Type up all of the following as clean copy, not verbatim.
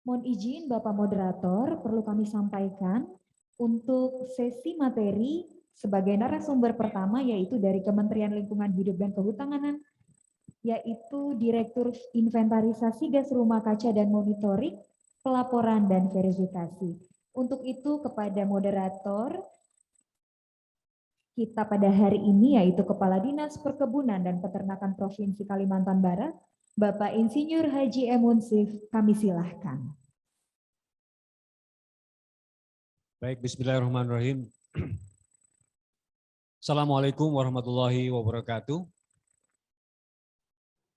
Mohon izin Bapak Moderator, perlu kami sampaikan untuk sesi materi sebagai narasumber pertama yaitu dari Kementerian Lingkungan Hidup dan Kehutanan, yaitu Direktur Inventarisasi Gas Rumah Kaca dan Monitoring, Pelaporan dan Verifikasi. Untuk itu kepada moderator kita pada hari ini yaitu Kepala Dinas Perkebunan dan Peternakan Provinsi Kalimantan Barat, Bapak Insinyur Haji M. Munsif, kami silahkan. Baik, bismillahirrahmanirrahim. Assalamualaikum warahmatullahi wabarakatuh.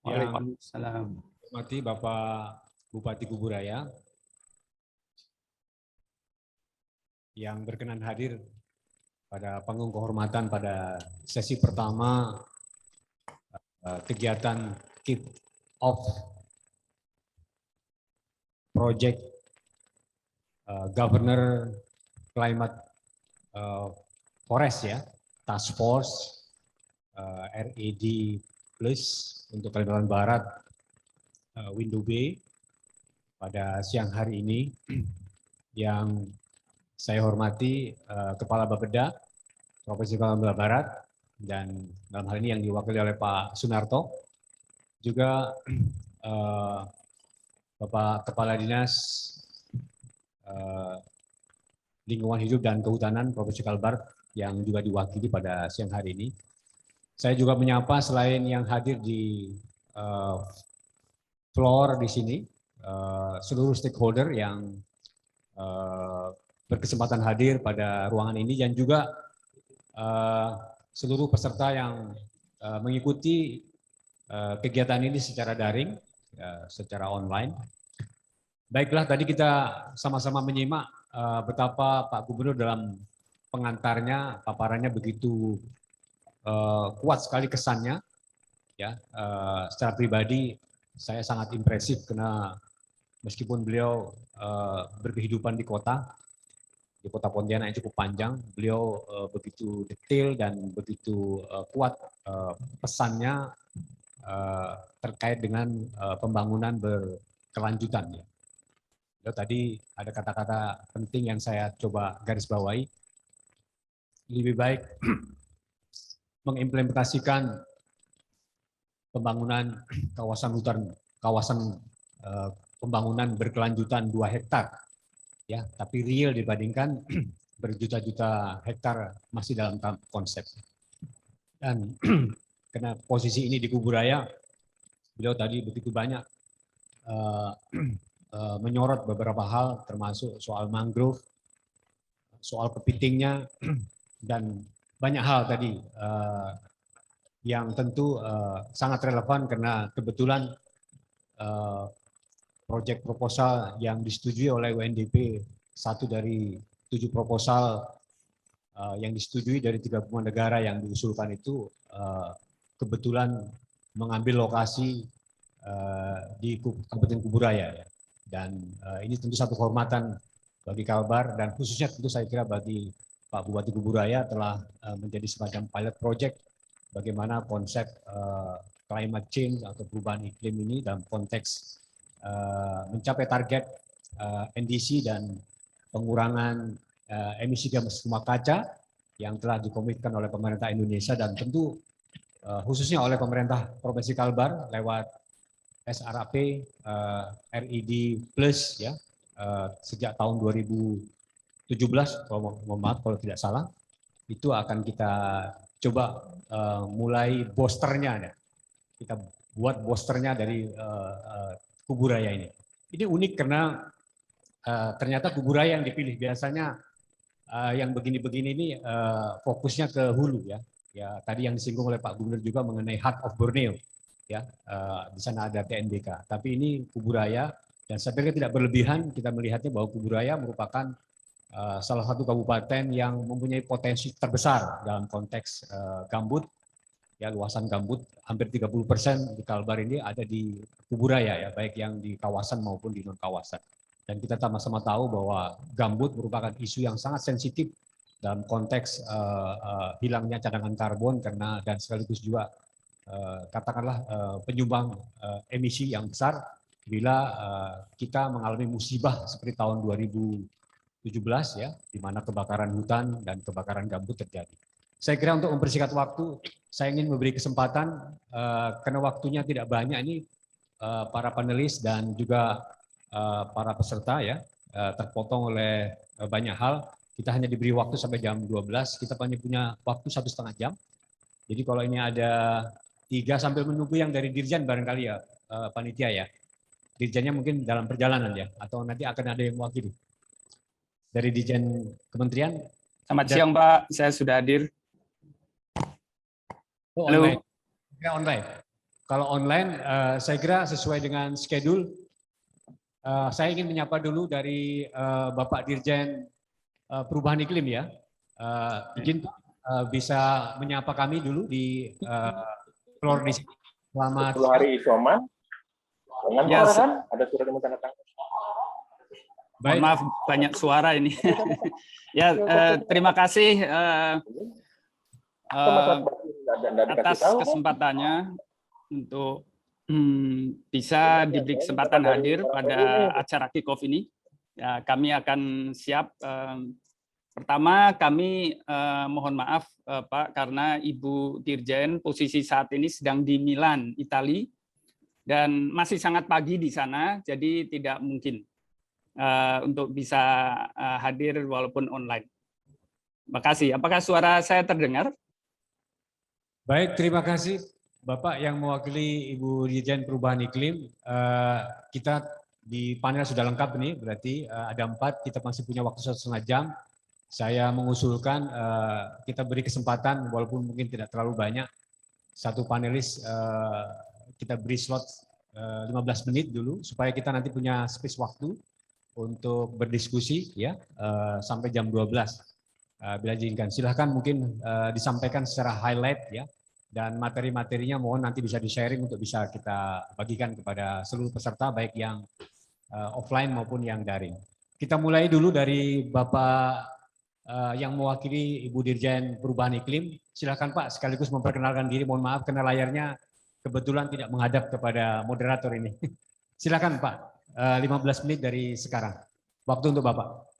Waalaikumsalam. Hormati Bapak Bupati Kuburaya yang berkenan hadir pada panggung kehormatan pada sesi pertama kegiatan kick off project Governor Climate Forest ya, Task Force RED Plus untuk Kalimantan Barat, Window Bay pada siang hari ini yang saya hormati Kepala Bapeda Provinsi Kalimantan Barat dan dalam hal ini yang diwakili oleh Pak Sunarto, juga Bapak Kepala Dinas Lingkungan Hidup dan Kehutanan Provinsi Kalbar yang juga diwakili pada siang hari ini. Saya juga menyapa selain yang hadir di floor di sini, seluruh stakeholder yang berkesempatan hadir pada ruangan ini dan juga seluruh peserta yang mengikuti kegiatan ini secara daring, secara online. Baiklah, tadi kita sama-sama menyimak betapa Pak Gubernur dalam pengantarnya, paparannya begitu kuat sekali kesannya. Ya, secara pribadi saya sangat impresif karena meskipun beliau berkehidupan di kota Pontianak yang cukup panjang, beliau begitu detail dan begitu kuat pesannya terkait dengan pembangunan berkelanjutan. Ya. Tadi ada kata-kata penting yang saya coba garis bawahi. Lebih baik mengimplementasikan pembangunan kawasan pembangunan berkelanjutan 2 hektar, ya, tapi real dibandingkan berjuta-juta hektar masih dalam tahap konsep. Dan karena posisi ini di Kuburaya, beliau tadi begitu banyak menyorot beberapa hal termasuk soal mangrove, soal kepitingnya, dan banyak hal tadi yang tentu sangat relevan karena kebetulan proyek proposal yang disetujui oleh UNDP, satu dari 7 proposal yang disetujui dari 30 negara yang diusulkan itu kebetulan mengambil lokasi di Kabupaten Kuburaya. Ya. Dan ini tentu satu kehormatan bagi Kalbar dan khususnya tentu saya kira bagi Pak Bupati Kuburaya telah menjadi semacam pilot project bagaimana konsep climate change atau perubahan iklim ini dalam konteks mencapai target NDC dan pengurangan emisi gas rumah kaca yang telah dikomitmen oleh pemerintah Indonesia dan tentu khususnya oleh pemerintah Provinsi Kalbar lewat SRAP RED Plus ya sejak tahun 2017 kalau tidak salah, itu akan kita coba mulai boosternya ya. Kita buat boosternya dari Kuburaya ini. Ini unik karena ternyata Kuburaya yang dipilih. Biasanya yang begini-begini ini fokusnya ke hulu ya. Ya tadi yang disinggung oleh Pak Gubernur juga mengenai Heart of Borneo. Ya, di sana ada TNBK. Tapi ini Kuburaya dan saya pikir tidak berlebihan kita melihatnya bahwa Kuburaya merupakan salah satu kabupaten yang mempunyai potensi terbesar dalam konteks gambut. Ya, luasan gambut hampir 30% di Kalbar ini ada di Kuburaya ya, baik yang di kawasan maupun di non kawasan. Dan kita sama-sama tahu bahwa gambut merupakan isu yang sangat sensitif dalam konteks hilangnya cadangan karbon karena dan sekaligus juga katakanlah penyumbang emisi yang besar bila kita mengalami musibah seperti tahun 2017 ya, di mana kebakaran hutan dan kebakaran gambut terjadi. Saya kira untuk mempersingkat waktu, saya ingin memberi kesempatan karena waktunya tidak banyak ini para panelis dan juga para peserta ya terpotong oleh banyak hal. Kita hanya diberi waktu sampai jam 12, kita hanya punya waktu 1,5 jam. Jadi kalau ini ada 3 sambil menunggu yang dari Dirjen barangkali ya, panitia ya. Dirjennya mungkin dalam perjalanan ya, atau nanti akan ada yang mewakili. Dari Dirjen Kementerian. Selamat siang Pak, saya sudah hadir. Oh, halo. Online. Ya, online. Kalau online, saya kira sesuai dengan schedule. Saya ingin menyapa dulu dari Bapak Dirjen Perubahan Iklim ya. Izin bisa menyapa kami dulu di floor di sini. Selamat 10 hari isoman. Dengan ya, suara kan? Ada suara yang tanda tangan. Baik. Maaf banyak suara ini. Ya, terima kasih atas kesempatannya untuk bisa diberi kesempatan hadir pada acara kick-off ini. Ya, kami akan siap. Pertama, kami mohon maaf Pak, karena Ibu Dirjen posisi saat ini sedang di Milan, Italia, dan masih sangat pagi di sana, jadi tidak mungkin untuk bisa hadir walaupun online. Terima kasih. Apakah suara saya terdengar? Baik, terima kasih Bapak yang mewakili Ibu Dirjen Perubahan Iklim. Kita di panel sudah lengkap nih, berarti ada 4, kita masih punya waktu 1,5 jam. Saya mengusulkan kita beri kesempatan, walaupun mungkin tidak terlalu banyak, satu panelis kita beri slot 15 menit dulu, supaya kita nanti punya space waktu untuk berdiskusi ya sampai jam 12. Bila diizinkan, silahkan mungkin disampaikan secara highlight ya, dan materi-materinya mohon nanti bisa di-sharing untuk bisa kita bagikan kepada seluruh peserta, baik yang offline maupun yang daring. Kita mulai dulu dari Bapak yang mewakili Ibu Dirjen Perubahan Iklim. Silakan Pak, sekaligus memperkenalkan diri. Mohon maaf karena layarnya kebetulan tidak menghadap kepada moderator ini. Silakan Pak, 15 menit dari sekarang. Waktu untuk Bapak.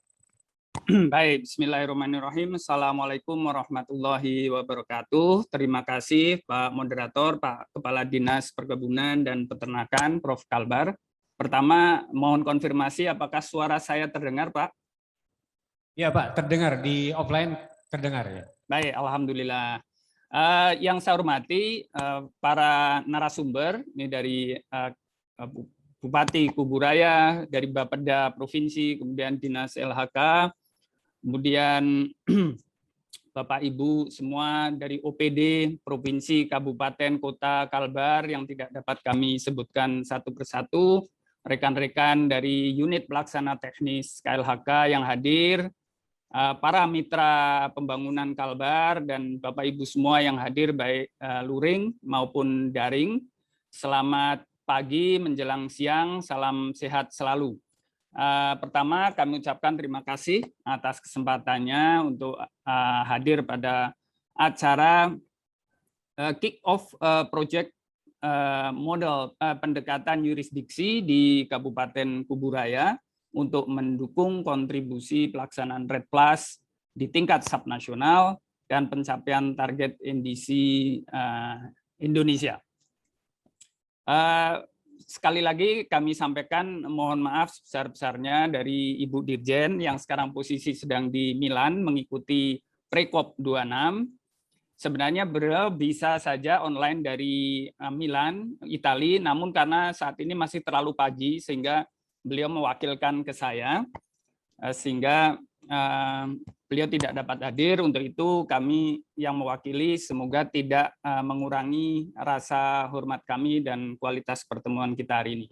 Baik, bismillahirrahmanirrahim. Assalamualaikum warahmatullahi wabarakatuh. Terima kasih Pak Moderator, Pak Kepala Dinas Perkebunan dan Peternakan, Prof. Kalbar. Pertama, mohon konfirmasi apakah suara saya terdengar, Pak? Ya Pak, terdengar di offline terdengar ya. Baik, alhamdulillah. Yang saya hormati para narasumber ini dari Bupati Kuburaya, dari Bapeda Provinsi, kemudian Dinas LHK, kemudian Bapak Ibu semua dari OPD Provinsi, Kabupaten, Kota, Kalbar yang tidak dapat kami sebutkan satu persatu, rekan-rekan dari unit pelaksana teknis KLHK yang hadir, para mitra pembangunan Kalbar, dan Bapak Ibu semua yang hadir baik luring maupun daring. Selamat pagi menjelang siang, salam sehat selalu. Pertama kami ucapkan terima kasih atas kesempatannya untuk hadir pada acara kick-off project model pendekatan yurisdiksi di Kabupaten Kuburaya untuk mendukung kontribusi pelaksanaan RED Plus di tingkat subnasional dan pencapaian target NDC Indonesia. Sekali lagi kami sampaikan mohon maaf sebesar-besarnya dari Ibu Dirjen yang sekarang posisi sedang di Milan mengikuti Prekop 26. Sebenarnya beliau bisa saja online dari Milan, Italia, namun karena saat ini masih terlalu pagi sehingga beliau mewakilkan ke saya, sehingga beliau tidak dapat hadir. Untuk itu kami yang mewakili semoga tidak mengurangi rasa hormat kami dan kualitas pertemuan kita hari ini.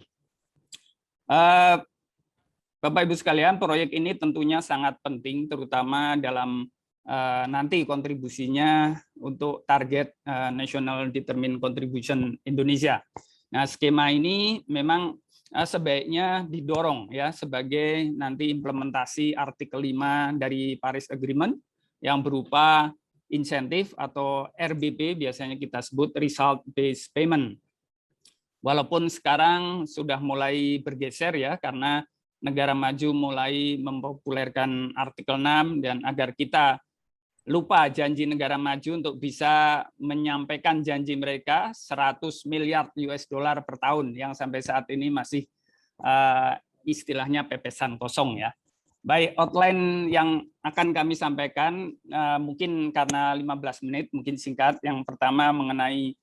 Bapak Ibu sekalian, proyek ini tentunya sangat penting, terutama dalam nanti kontribusinya untuk target National Determined Contribution Indonesia. Nah, skema ini memang sebaiknya didorong ya sebagai nanti implementasi artikel 5 dari Paris Agreement yang berupa insentif atau RBP, biasanya kita sebut result based payment. Walaupun sekarang sudah mulai bergeser ya, karena negara maju mulai mempopulerkan artikel 6 dan agar kita lupa janji negara maju untuk bisa menyampaikan janji mereka 100 miliar US dollar per tahun yang sampai saat ini masih istilahnya pepesan kosong ya. Baik, outline yang akan kami sampaikan mungkin karena 15 menit, mungkin singkat. Yang pertama mengenai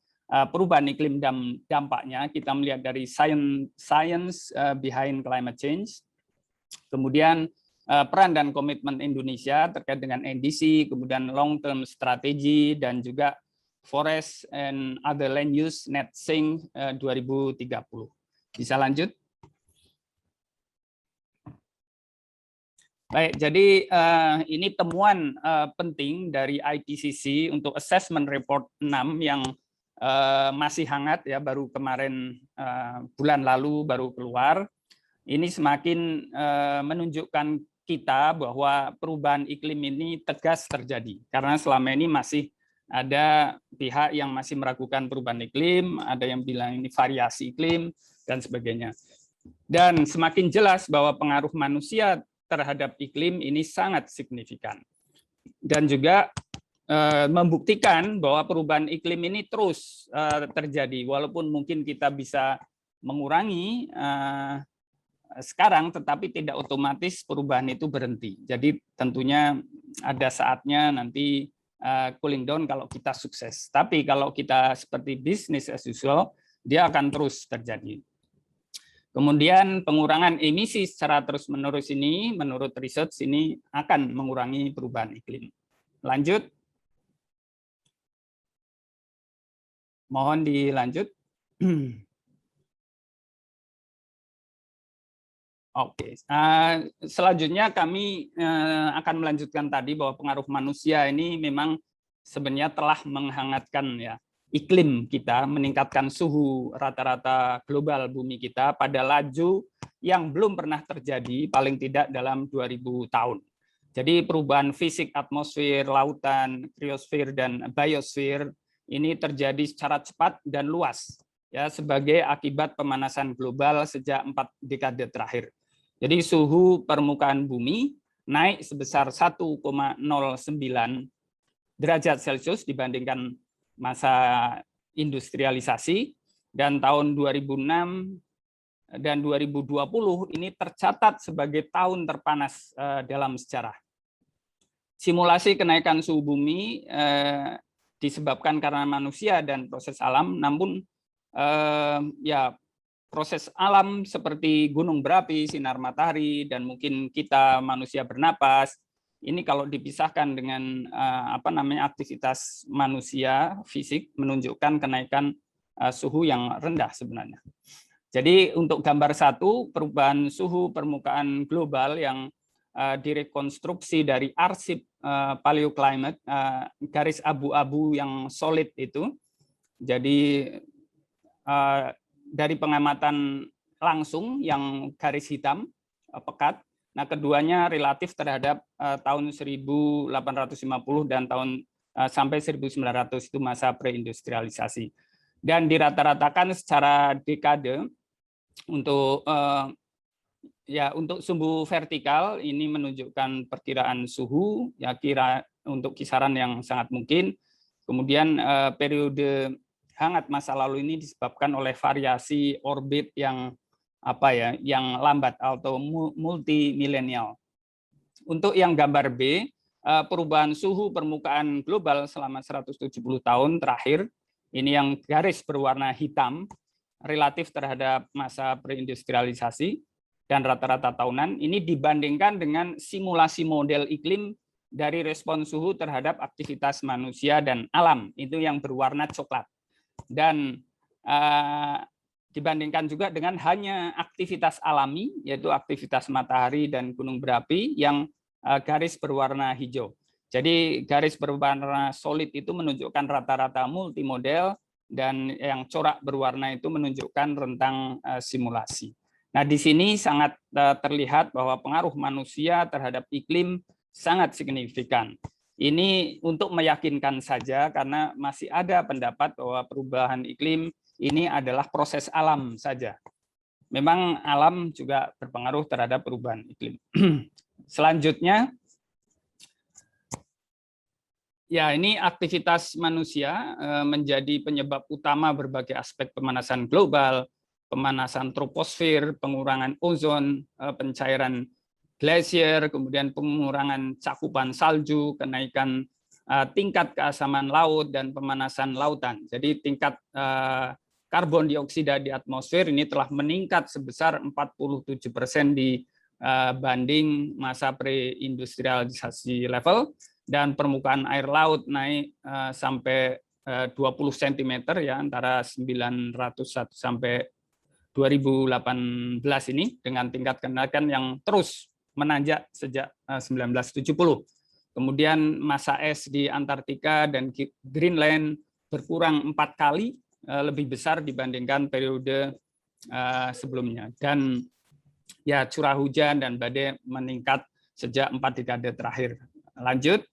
perubahan iklim dan dampaknya, kita melihat dari science behind climate change. Kemudian peran dan komitmen Indonesia terkait dengan NDC, kemudian long term strategy, dan juga forest and other land use net sink 2030. Bisa lanjut? Baik, jadi ini temuan penting dari IPCC untuk assessment report 6 yang masih hangat ya, baru kemarin bulan lalu baru keluar. Ini semakin menunjukkan kita bahwa perubahan iklim ini tegas terjadi, karena selama ini masih ada pihak yang masih meragukan perubahan iklim, ada yang bilang ini variasi iklim dan sebagainya. Dan semakin jelas bahwa pengaruh manusia terhadap iklim ini sangat signifikan, dan juga membuktikan bahwa perubahan iklim ini terus terjadi, walaupun mungkin kita bisa mengurangi sekarang, tetapi tidak otomatis perubahan itu berhenti. Jadi tentunya ada saatnya nanti cooling down kalau kita sukses, tapi kalau kita seperti business as usual, dia akan terus terjadi. Kemudian pengurangan emisi secara terus-menerus ini, menurut research ini akan mengurangi perubahan iklim. Lanjut. Mohon dilanjut. Oke. Selanjutnya kami akan melanjutkan tadi bahwa pengaruh manusia ini memang sebenarnya telah menghangatkan ya iklim kita, meningkatkan suhu rata-rata global bumi kita pada laju yang belum pernah terjadi, paling tidak dalam 2000 tahun. Jadi perubahan fisik atmosfer, lautan, kriosfer, dan biosfer ini terjadi secara cepat dan luas ya, sebagai akibat pemanasan global sejak 4 dekade terakhir. Jadi suhu permukaan bumi naik sebesar 1,09 derajat Celcius dibandingkan masa industrialisasi, dan tahun 2006 dan 2020 ini tercatat sebagai tahun terpanas dalam sejarah. Simulasi kenaikan suhu bumi disebabkan karena manusia dan proses alam, namun ya proses alam seperti gunung berapi, sinar matahari, dan mungkin kita manusia bernapas, ini kalau dipisahkan dengan aktivitas manusia fisik menunjukkan kenaikan suhu yang rendah sebenarnya. Jadi untuk gambar 1, perubahan suhu permukaan global yang direkonstruksi dari arsip paleoclimate, garis abu-abu yang solid itu. Jadi dari pengamatan langsung yang garis hitam pekat. Nah, keduanya relatif terhadap tahun 1850 dan tahun sampai 1900 itu masa preindustrialisasi. Dan dirata-ratakan secara dekade untuk untuk sumbu vertikal ini menunjukkan perkiraan suhu ya untuk kisaran yang sangat mungkin. Kemudian periode hangat masa lalu ini disebabkan oleh variasi orbit yang yang lambat atau multimilenial. Untuk yang gambar B, perubahan suhu permukaan global selama 170 tahun terakhir, ini yang garis berwarna hitam, relatif terhadap masa preindustrialisasi dan rata-rata tahunan, ini dibandingkan dengan simulasi model iklim dari respon suhu terhadap aktivitas manusia dan alam, itu yang berwarna coklat. Dan dibandingkan juga dengan hanya aktivitas alami, yaitu aktivitas matahari dan gunung berapi yang garis berwarna hijau. Jadi garis berwarna solid itu menunjukkan rata-rata multimodel, dan yang corak berwarna itu menunjukkan rentang simulasi. Nah, di sini sangat terlihat bahwa pengaruh manusia terhadap iklim sangat signifikan. Ini untuk meyakinkan saja, karena masih ada pendapat bahwa perubahan iklim ini adalah proses alam saja. Memang alam juga berpengaruh terhadap perubahan iklim. Selanjutnya, ya ini aktivitas manusia menjadi penyebab utama berbagai aspek pemanasan global, pemanasan troposfer, pengurangan ozon, pencairan glasier, kemudian pengurangan cakupan salju, kenaikan tingkat keasaman laut, dan pemanasan lautan. Jadi tingkat karbon dioksida di atmosfer ini telah meningkat sebesar 47% dibanding masa preindustrialisasi level, dan permukaan air laut naik sampai 20 cm ya, antara 901 sampai 2018 ini, dengan tingkat kenaikan yang terus menanjak sejak 1970. Kemudian masa es di Antartika dan Greenland berkurang 4 kali lebih besar dibandingkan periode sebelumnya. Dan ya curah hujan dan badai meningkat sejak 4 dekade terakhir. Lanjut.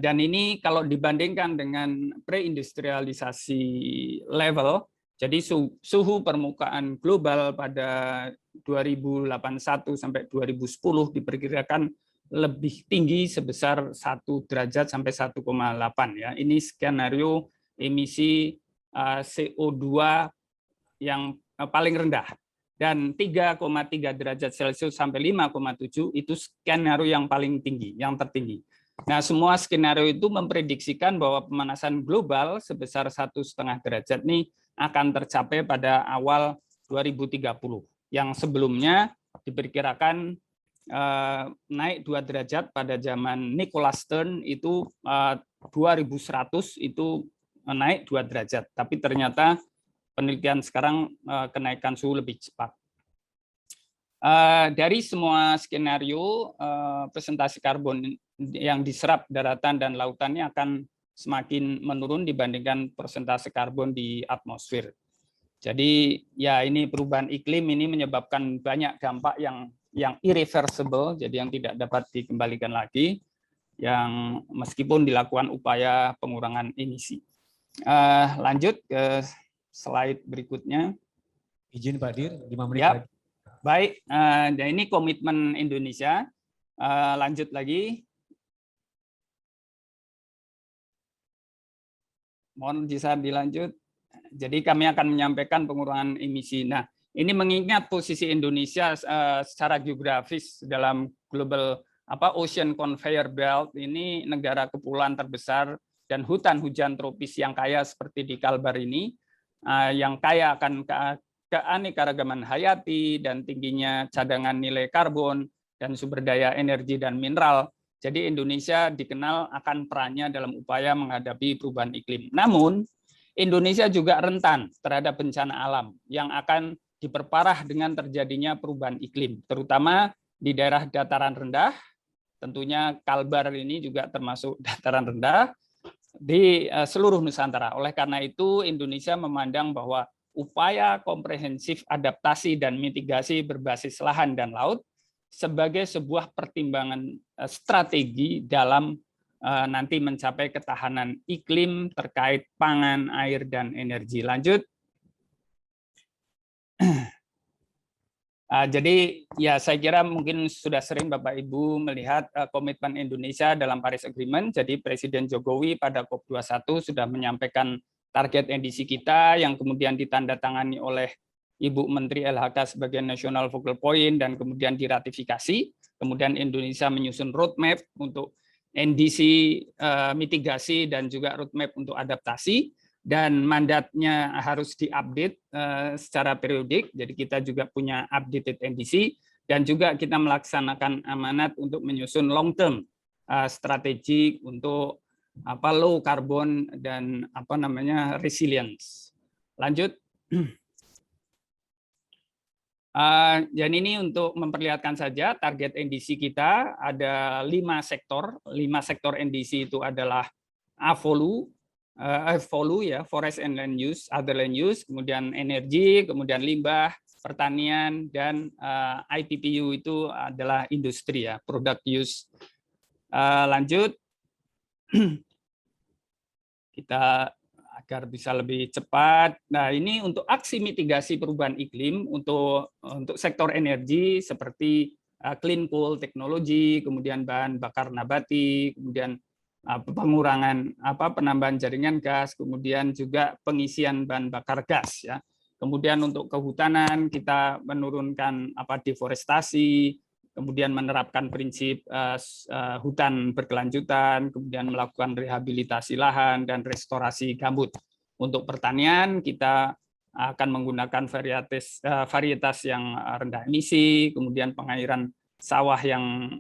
Dan ini kalau dibandingkan dengan preindustrialisasi level, jadi suhu permukaan global pada 2081 sampai 2010 diperkirakan lebih tinggi sebesar 1 derajat sampai 1,8 ya. Ini skenario emisi CO2 yang paling rendah. Dan 3,3 derajat Celcius sampai 5,7 itu skenario yang paling tinggi, yang tertinggi. Nah, semua skenario itu memprediksikan bahwa pemanasan global sebesar 1,5 derajat ini akan tercapai pada awal 2030. Yang sebelumnya diperkirakan naik 2 derajat pada zaman Nicholas Stern, itu 2100 itu naik 2 derajat. Tapi ternyata penelitian sekarang kenaikan suhu lebih cepat. Dari semua skenario, presentasi karbon yang diserap daratan dan lautannya akan semakin menurun dibandingkan persentase karbon di atmosfer. Jadi ya ini perubahan iklim ini menyebabkan banyak dampak yang irreversible, jadi yang tidak dapat dikembalikan lagi, yang meskipun dilakukan upaya pengurangan emisi. Lanjut ke slide berikutnya. Izin Pak Dir, 5 menit ya. lagi. Baik, dan ini komitmen Indonesia. Lanjut lagi. Mohon bisa dilanjut. Jadi kami akan menyampaikan pengurangan emisi. Nah, ini mengingat posisi Indonesia secara geografis dalam global Ocean Conveyor Belt, ini negara kepulauan terbesar dan hutan hujan tropis yang kaya seperti di Kalbar ini, yang kaya akan keanekaragaman hayati dan tingginya cadangan nilai karbon dan sumber daya energi dan mineral. Jadi Indonesia dikenal akan perannya dalam upaya menghadapi perubahan iklim. Namun, Indonesia juga rentan terhadap bencana alam yang akan diperparah dengan terjadinya perubahan iklim, terutama di daerah dataran rendah. Tentunya Kalbar ini juga termasuk dataran rendah di seluruh Nusantara. Oleh karena itu, Indonesia memandang bahwa upaya komprehensif adaptasi dan mitigasi berbasis lahan dan laut sebagai sebuah pertimbangan strategi dalam nanti mencapai ketahanan iklim terkait pangan, air, dan energi. Lanjut. Jadi ya saya kira mungkin sudah sering Bapak Ibu melihat komitmen Indonesia dalam Paris Agreement. Jadi Presiden Jokowi pada COP21 sudah menyampaikan target NDC kita yang kemudian ditandatangani oleh Ibu Menteri LHK sebagai National Focal Point dan kemudian diratifikasi. Kemudian Indonesia menyusun roadmap untuk NDC mitigasi dan juga roadmap untuk adaptasi. Dan mandatnya harus diupdate secara periodik. Jadi kita juga punya updated NDC dan juga kita melaksanakan amanat untuk menyusun long term strategi untuk low carbon dan resilience. Lanjut. Dan ini untuk memperlihatkan saja target NDC kita ada 5 sektor. 5 sektor NDC itu adalah FOLU ya, forest and land use, other land use, kemudian energi, kemudian limbah, pertanian, dan IPPU itu adalah industri ya, product use. Lanjut. Kita agar bisa lebih cepat. Nah, ini untuk aksi mitigasi perubahan iklim untuk sektor energi seperti clean coal technology, kemudian bahan bakar nabati, kemudian pengurangan penambahan jaringan gas, kemudian juga pengisian bahan bakar gas ya. Kemudian untuk kehutanan kita menurunkan deforestasi, kemudian menerapkan prinsip hutan berkelanjutan, kemudian melakukan rehabilitasi lahan dan restorasi gambut. Untuk pertanian kita akan menggunakan varietas yang rendah emisi, kemudian pengairan sawah yang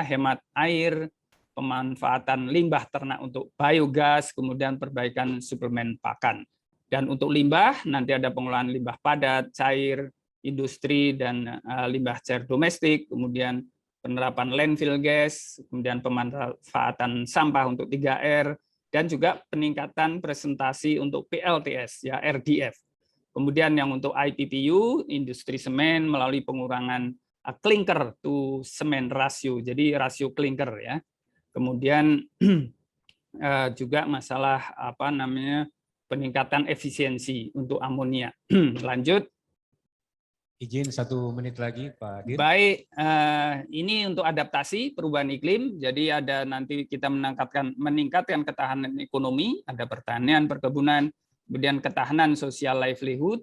hemat air, pemanfaatan limbah ternak untuk biogas, kemudian perbaikan suplemen pakan. Dan untuk limbah, nanti ada pengolahan limbah padat, cair, industri, dan limbah cair domestik, kemudian penerapan landfill gas, kemudian pemanfaatan sampah untuk 3R, dan juga peningkatan presentasi untuk PLTS, ya RDF. Kemudian yang untuk IPPU, industri semen melalui pengurangan clinker to semen ratio, jadi rasio clinker ya. Kemudian juga masalah peningkatan efisiensi untuk amonia. Lanjut. Izin 1 menit lagi, Pak Dir. Baik, ini untuk adaptasi perubahan iklim. Jadi ada nanti kita meningkatkan ketahanan ekonomi, ada pertanian, perkebunan, kemudian ketahanan sosial livelihood,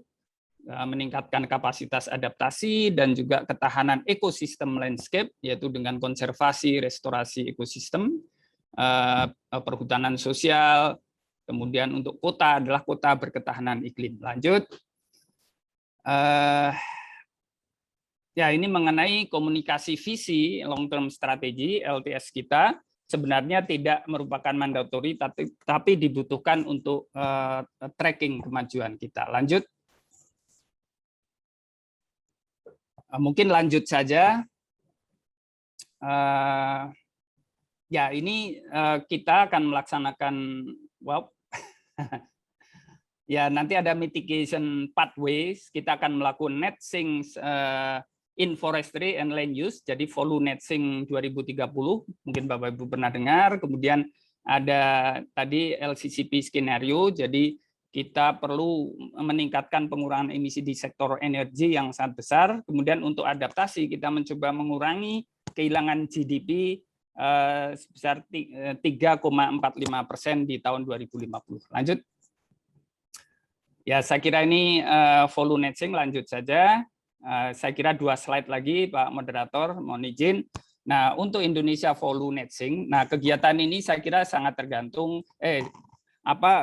meningkatkan kapasitas adaptasi dan juga ketahanan ekosistem landscape, yaitu dengan konservasi, restorasi ekosistem, perhutanan sosial. Kemudian untuk kota adalah kota berketahanan iklim. Lanjut. Ya, ini mengenai komunikasi visi long term strategi LTS kita sebenarnya tidak merupakan mandatori tapi dibutuhkan untuk tracking kemajuan kita. Lanjut. Mungkin lanjut saja. Ya, ini kita akan melaksanakan ya, nanti ada mitigation pathways. Kita akan melakukan net sinks in forestry and land use, jadi Volu net sink 2030, mungkin Bapak Ibu pernah dengar. Kemudian ada tadi LCCP skenario, jadi kita perlu meningkatkan pengurangan emisi di sektor energi yang sangat besar. Kemudian untuk adaptasi kita mencoba mengurangi kehilangan GDP sebesar 3,45% di tahun 2050. Lanjut. Ya, saya kira ini Volu net sink, lanjut saja. Saya kira 2 slide lagi, Pak Moderator, mohon izin. Nah, untuk Indonesia Volu net sink, nah kegiatan ini saya kira sangat tergantung,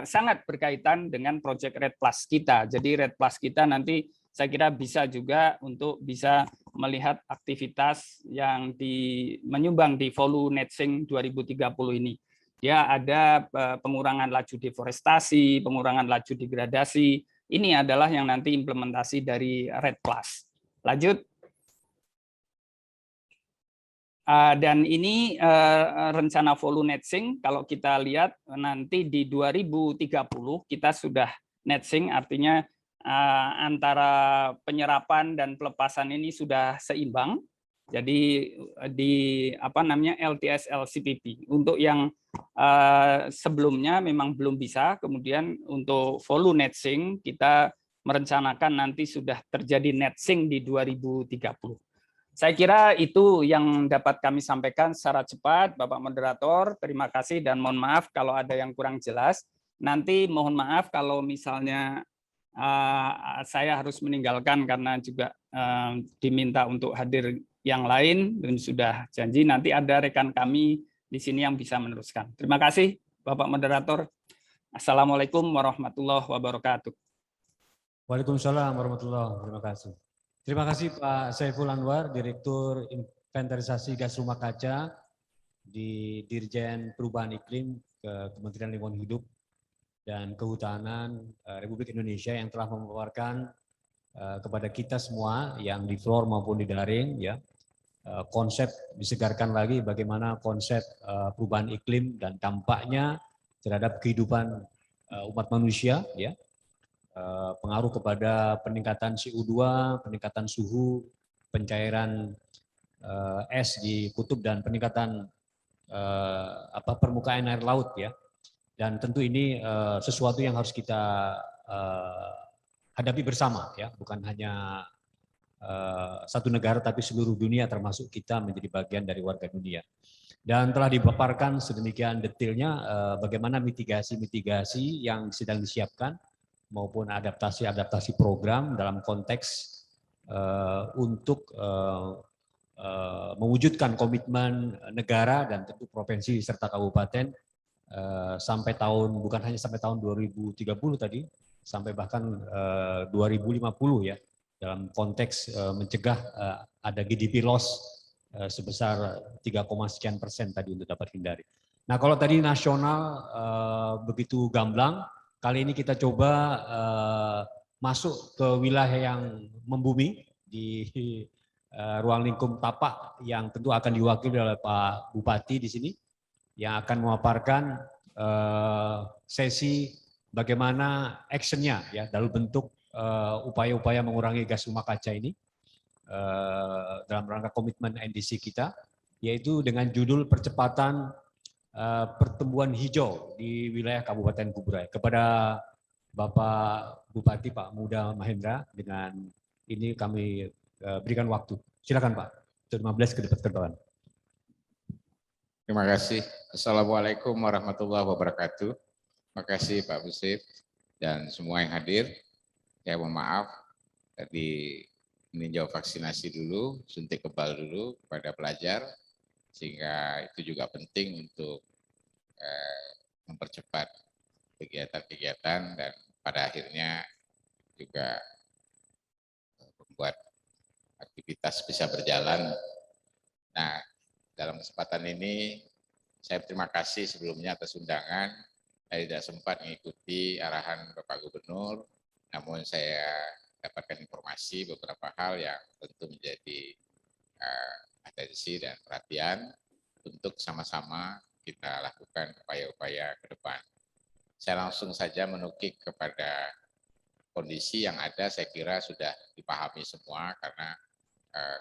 sangat berkaitan dengan Project Red Plus kita. Jadi Red Plus kita nanti saya kira bisa juga untuk bisa melihat aktivitas yang menyumbang di Volu net sink 2030 ini. Ya, ada pengurangan laju deforestasi, pengurangan laju degradasi. Ini adalah yang nanti implementasi dari Red Plus. Lanjut. Dan ini rencana Volu net sink, kalau kita lihat nanti di 2030 kita sudah net sink, artinya antara penyerapan dan pelepasan ini sudah seimbang. Jadi di LTS LCPP. Untuk yang sebelumnya memang belum bisa, kemudian untuk Volu net sink kita merencanakan nanti sudah terjadi net sink di 2030. Saya kira itu yang dapat kami sampaikan secara cepat, Bapak Moderator. Terima kasih dan mohon maaf kalau ada yang kurang jelas. Nanti mohon maaf kalau misalnya saya harus meninggalkan karena juga diminta untuk hadir yang lain dan sudah janji nanti ada rekan kami di sini yang bisa meneruskan. Terima kasih, Bapak Moderator. Assalamualaikum warahmatullahi wabarakatuh. Waalaikumsalam warahmatullahi wabarakatuh. Terima kasih. Terima kasih Pak Saiful Anwar, Direktur Inventarisasi Gas Rumah Kaca di Dirjen Perubahan Iklim Kementerian Lingkungan Hidup dan Kehutanan Republik Indonesia yang telah memaparkan kepada kita semua yang di floor maupun di daring ya konsep disegarkan lagi bagaimana konsep perubahan iklim dan dampaknya terhadap kehidupan umat manusia ya. Pengaruh kepada peningkatan CO2, peningkatan suhu, pencairan es di kutub dan peningkatan permukaan air laut ya. Dan tentu ini sesuatu yang harus kita hadapi bersama, ya, bukan hanya satu negara tapi seluruh dunia termasuk kita menjadi bagian dari warga dunia. Dan telah dipaparkan sedemikian detailnya bagaimana mitigasi-mitigasi yang sedang disiapkan maupun adaptasi-adaptasi program dalam konteks untuk mewujudkan komitmen negara dan tentu provinsi serta kabupaten sampai tahun, bukan hanya sampai tahun 2030 tadi, sampai bahkan 2050 ya, dalam konteks mencegah ada GDP loss sebesar 3, sekian persen tadi untuk dapat hindari. Nah, kalau tadi nasional begitu gamblang, kali ini kita coba masuk ke wilayah yang membumi di ruang lingkup Tapak yang tentu akan diwakili oleh Pak Bupati di sini yang akan memaparkan sesi bagaimana actionnya ya dalam bentuk upaya-upaya mengurangi gas rumah kaca ini dalam rangka komitmen NDC kita, yaitu dengan judul percepatan pertumbuhan hijau di wilayah Kabupaten Kuburaya. Kepada Bapak Bupati Pak Muda Mahendra, dengan ini kami berikan waktu. Silakan Pak, 15 ke depan. Terima kasih. Assalamualaikum warahmatullahi wabarakatuh. Terima kasih Pak Musib dan semua yang hadir. Ya, mohon maaf tadi meninjau vaksinasi dulu, suntik kebal dulu kepada pelajar, sehingga itu juga penting untuk mempercepat kegiatan-kegiatan dan pada akhirnya juga membuat aktivitas bisa berjalan. Nah, dalam kesempatan ini saya terima kasih sebelumnya atas undangan. Saya tidak sempat mengikuti arahan Bapak Gubernur, namun saya dapatkan informasi beberapa hal yang tentu menjadi atensi dan perhatian untuk sama-sama kita lakukan upaya-upaya ke depan. Saya langsung saja menukik kepada kondisi yang ada, saya kira sudah dipahami semua karena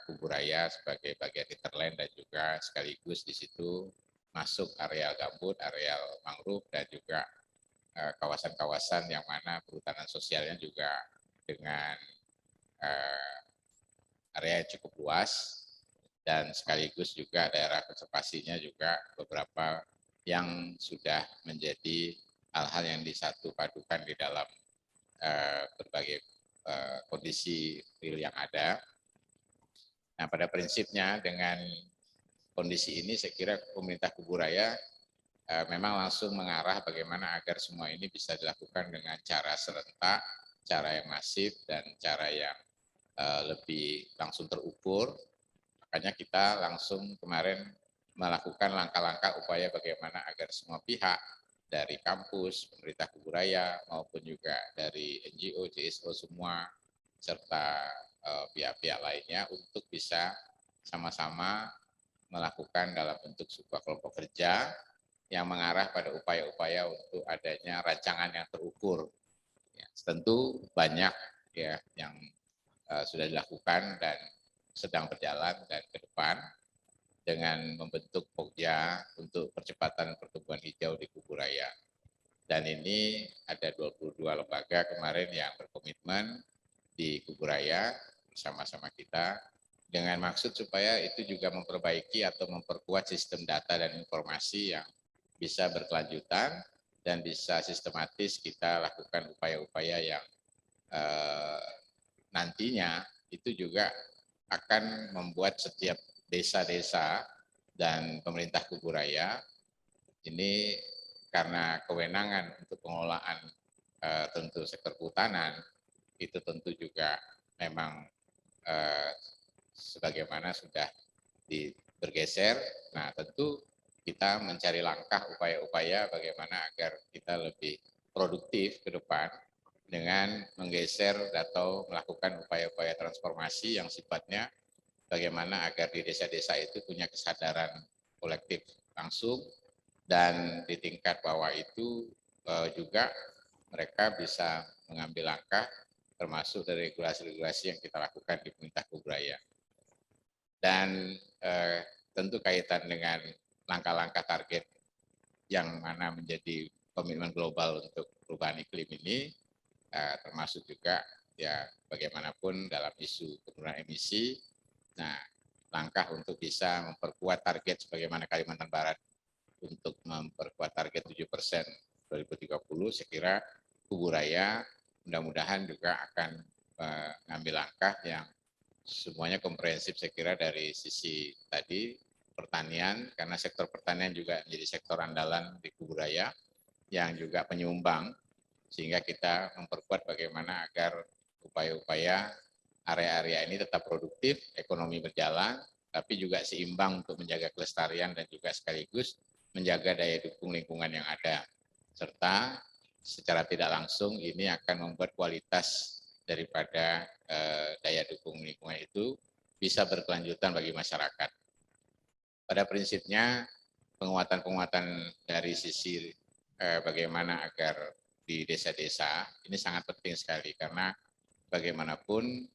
Kuburaya sebagai bagian hinterland dan juga sekaligus di situ masuk areal gambut, areal mangrove dan juga kawasan-kawasan yang mana perhutanan sosialnya juga dengan area yang cukup luas dan sekaligus juga daerah konservasinya juga beberapa yang sudah menjadi hal-hal yang disatu padukan di dalam berbagai kondisi real yang ada. Nah, pada prinsipnya dengan kondisi ini saya kira pemerintah Kuburaya memang langsung mengarah bagaimana agar semua ini bisa dilakukan dengan cara serentak, cara yang masif, dan cara yang lebih langsung terukur. Makanya kita langsung kemarin melakukan langkah-langkah upaya bagaimana agar semua pihak dari kampus, pemerintah Kuburaya, maupun juga dari NGO, CSO semua, serta pihak-pihak lainnya untuk bisa sama-sama melakukan dalam bentuk sebuah kelompok kerja yang mengarah pada upaya-upaya untuk adanya rancangan yang terukur. Ya, tentu banyak ya yang sudah dilakukan dan sedang berjalan dan ke depan dengan membentuk Pokja untuk percepatan pertumbuhan hijau di Kuburaya. Dan ini ada 22 lembaga kemarin yang berkomitmen di Kuburaya bersama-sama kita dengan maksud supaya itu juga memperbaiki atau memperkuat sistem data dan informasi yang bisa berkelanjutan dan bisa sistematis kita lakukan upaya-upaya yang nantinya itu juga akan membuat setiap desa-desa dan pemerintah Kuburaya ini karena kewenangan untuk pengelolaan tentu sektor kehutanan itu tentu juga memang sebagaimana sudah bergeser. Nah, tentu kita mencari langkah upaya-upaya bagaimana agar kita lebih produktif ke depan dengan menggeser atau melakukan upaya-upaya transformasi yang sifatnya bagaimana agar di desa-desa itu punya kesadaran kolektif langsung dan di tingkat bawah itu juga mereka bisa mengambil langkah termasuk dari regulasi-regulasi yang kita lakukan di pemerintah Kuburaya. Dan tentu kaitan dengan langkah-langkah target yang mana menjadi komitmen global untuk perubahan iklim ini, termasuk juga ya bagaimanapun dalam isu penurunan emisi. Nah, langkah untuk bisa memperkuat target sebagaimana Kalimantan Barat untuk memperkuat target 7% 2030, saya kira Kubu Raya mudah-mudahan juga akan mengambil langkah yang semuanya komprehensif, saya kira dari sisi tadi pertanian, karena sektor pertanian juga menjadi sektor andalan di Kubu Raya yang juga penyumbang, sehingga kita memperkuat bagaimana agar upaya-upaya area-area ini tetap produktif, ekonomi berjalan, tapi juga seimbang untuk menjaga kelestarian dan juga sekaligus menjaga daya dukung lingkungan yang ada. Serta secara tidak langsung ini akan membuat kualitas daripada daya dukung lingkungan itu bisa berkelanjutan bagi masyarakat. Pada prinsipnya penguatan-penguatan dari sisi bagaimana agar di desa-desa ini sangat penting sekali, karena bagaimanapun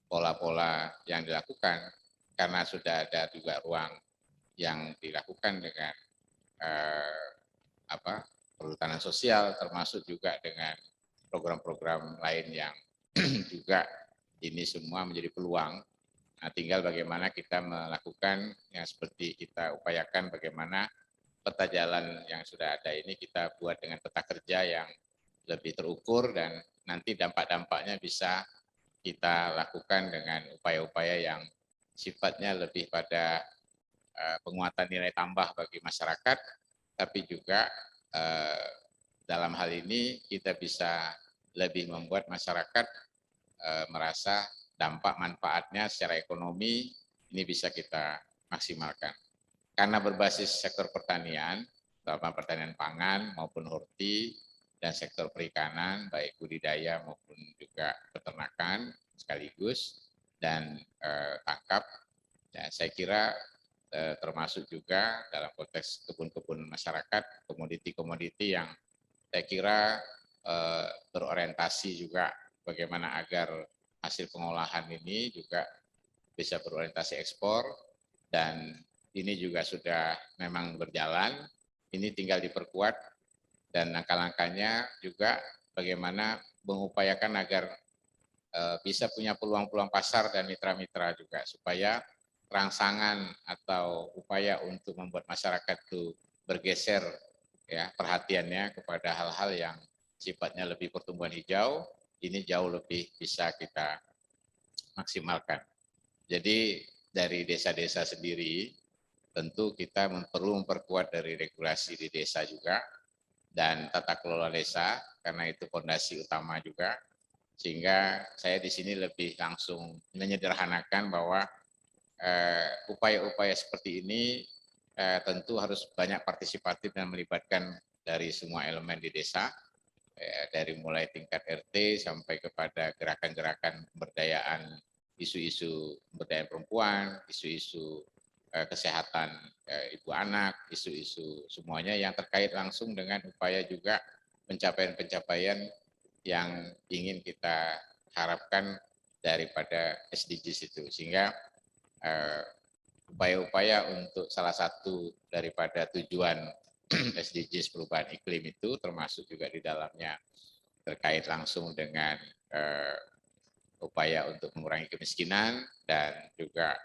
pola-pola yang dilakukan, karena sudah ada juga ruang yang dilakukan dengan perhutanan sosial, termasuk juga dengan program-program lain yang juga ini semua menjadi peluang. Nah, tinggal bagaimana kita melakukan yang seperti kita upayakan, bagaimana peta jalan yang sudah ada ini kita buat dengan peta kerja yang lebih terukur, dan nanti dampak-dampaknya bisa kita lakukan dengan upaya-upaya yang sifatnya lebih pada penguatan nilai tambah bagi masyarakat, tapi juga dalam hal ini kita bisa lebih membuat masyarakat merasa dampak manfaatnya secara ekonomi ini bisa kita maksimalkan. Karena berbasis sektor pertanian, terutama pertanian pangan maupun horti, dan sektor perikanan, baik budidaya maupun juga peternakan sekaligus, dan tangkap, ya, saya kira termasuk juga dalam konteks kebun-kebun masyarakat, komoditi-komoditi yang saya kira berorientasi juga bagaimana agar hasil pengolahan ini juga bisa berorientasi ekspor, dan ini juga sudah memang berjalan, ini tinggal diperkuat, dan langkah-langkahnya juga bagaimana mengupayakan agar bisa punya peluang-peluang pasar dan mitra-mitra juga, supaya rangsangan atau upaya untuk membuat masyarakat itu bergeser ya perhatiannya kepada hal-hal yang sifatnya lebih pertumbuhan hijau, ini jauh lebih bisa kita maksimalkan. Jadi dari desa-desa sendiri tentu kita perlu memperkuat dari regulasi di desa juga dan tata kelola desa, karena itu fondasi utama juga, sehingga saya di sini lebih langsung menyederhanakan bahwa upaya-upaya seperti ini tentu harus banyak partisipatif dan melibatkan dari semua elemen di desa, dari mulai tingkat RT sampai kepada gerakan-gerakan pemberdayaan, isu-isu pemberdayaan perempuan, isu-isu kesehatan ibu anak, isu-isu semuanya yang terkait langsung dengan upaya juga pencapaian-pencapaian yang ingin kita harapkan daripada SDGs itu. Sehingga upaya-upaya untuk salah satu daripada tujuan SDGs perubahan iklim itu termasuk juga di dalamnya terkait langsung dengan upaya untuk mengurangi kemiskinan dan juga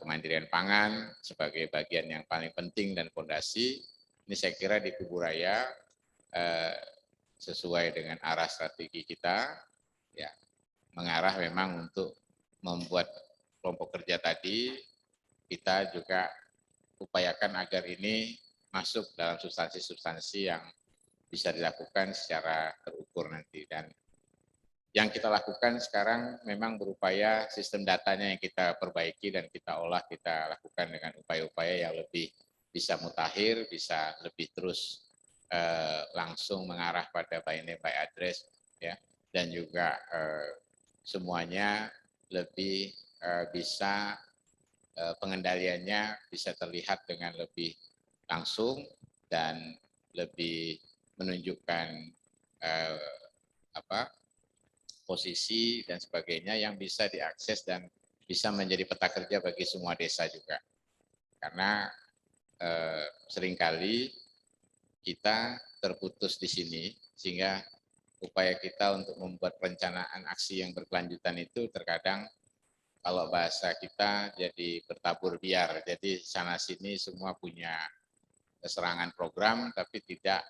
kemandirian pangan sebagai bagian yang paling penting dan fondasi. Ini saya kira di Kubu Raya sesuai dengan arah strategi kita, ya mengarah memang untuk membuat kelompok kerja tadi, kita juga upayakan agar ini masuk dalam substansi-substansi yang bisa dilakukan secara terukur nanti. Dan yang kita lakukan sekarang memang berupaya sistem datanya yang kita perbaiki dan kita olah, kita lakukan dengan upaya-upaya yang lebih bisa mutakhir, bisa lebih terus langsung mengarah pada by name by address, ya, dan juga semuanya lebih bisa pengendaliannya bisa terlihat dengan lebih langsung dan lebih menunjukkan posisi dan sebagainya yang bisa diakses dan bisa menjadi peta kerja bagi semua desa juga. Karena seringkali kita terputus di sini, sehingga upaya kita untuk membuat perencanaan aksi yang berkelanjutan itu terkadang kalau bahasa kita jadi bertabur biar, jadi sana sini semua punya serangan program tapi tidak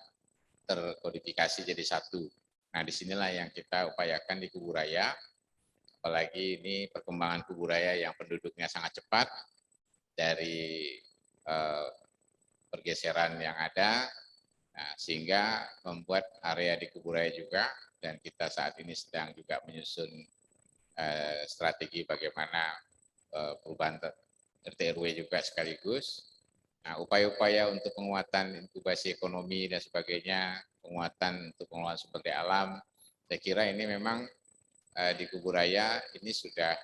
terkodifikasi jadi satu. Nah, disinilah yang kita upayakan di Kuburaya, apalagi ini perkembangan Kuburaya yang penduduknya sangat cepat dari pergeseran yang ada, nah, sehingga membuat area di Kuburaya juga, dan kita saat ini sedang juga menyusun strategi bagaimana perubahan RT RW juga sekaligus. Nah, upaya-upaya untuk penguatan inkubasi ekonomi dan sebagainya, penguatan untuk pengelolaan sumber daya alam, saya kira ini memang di Kuburaya ini sudah,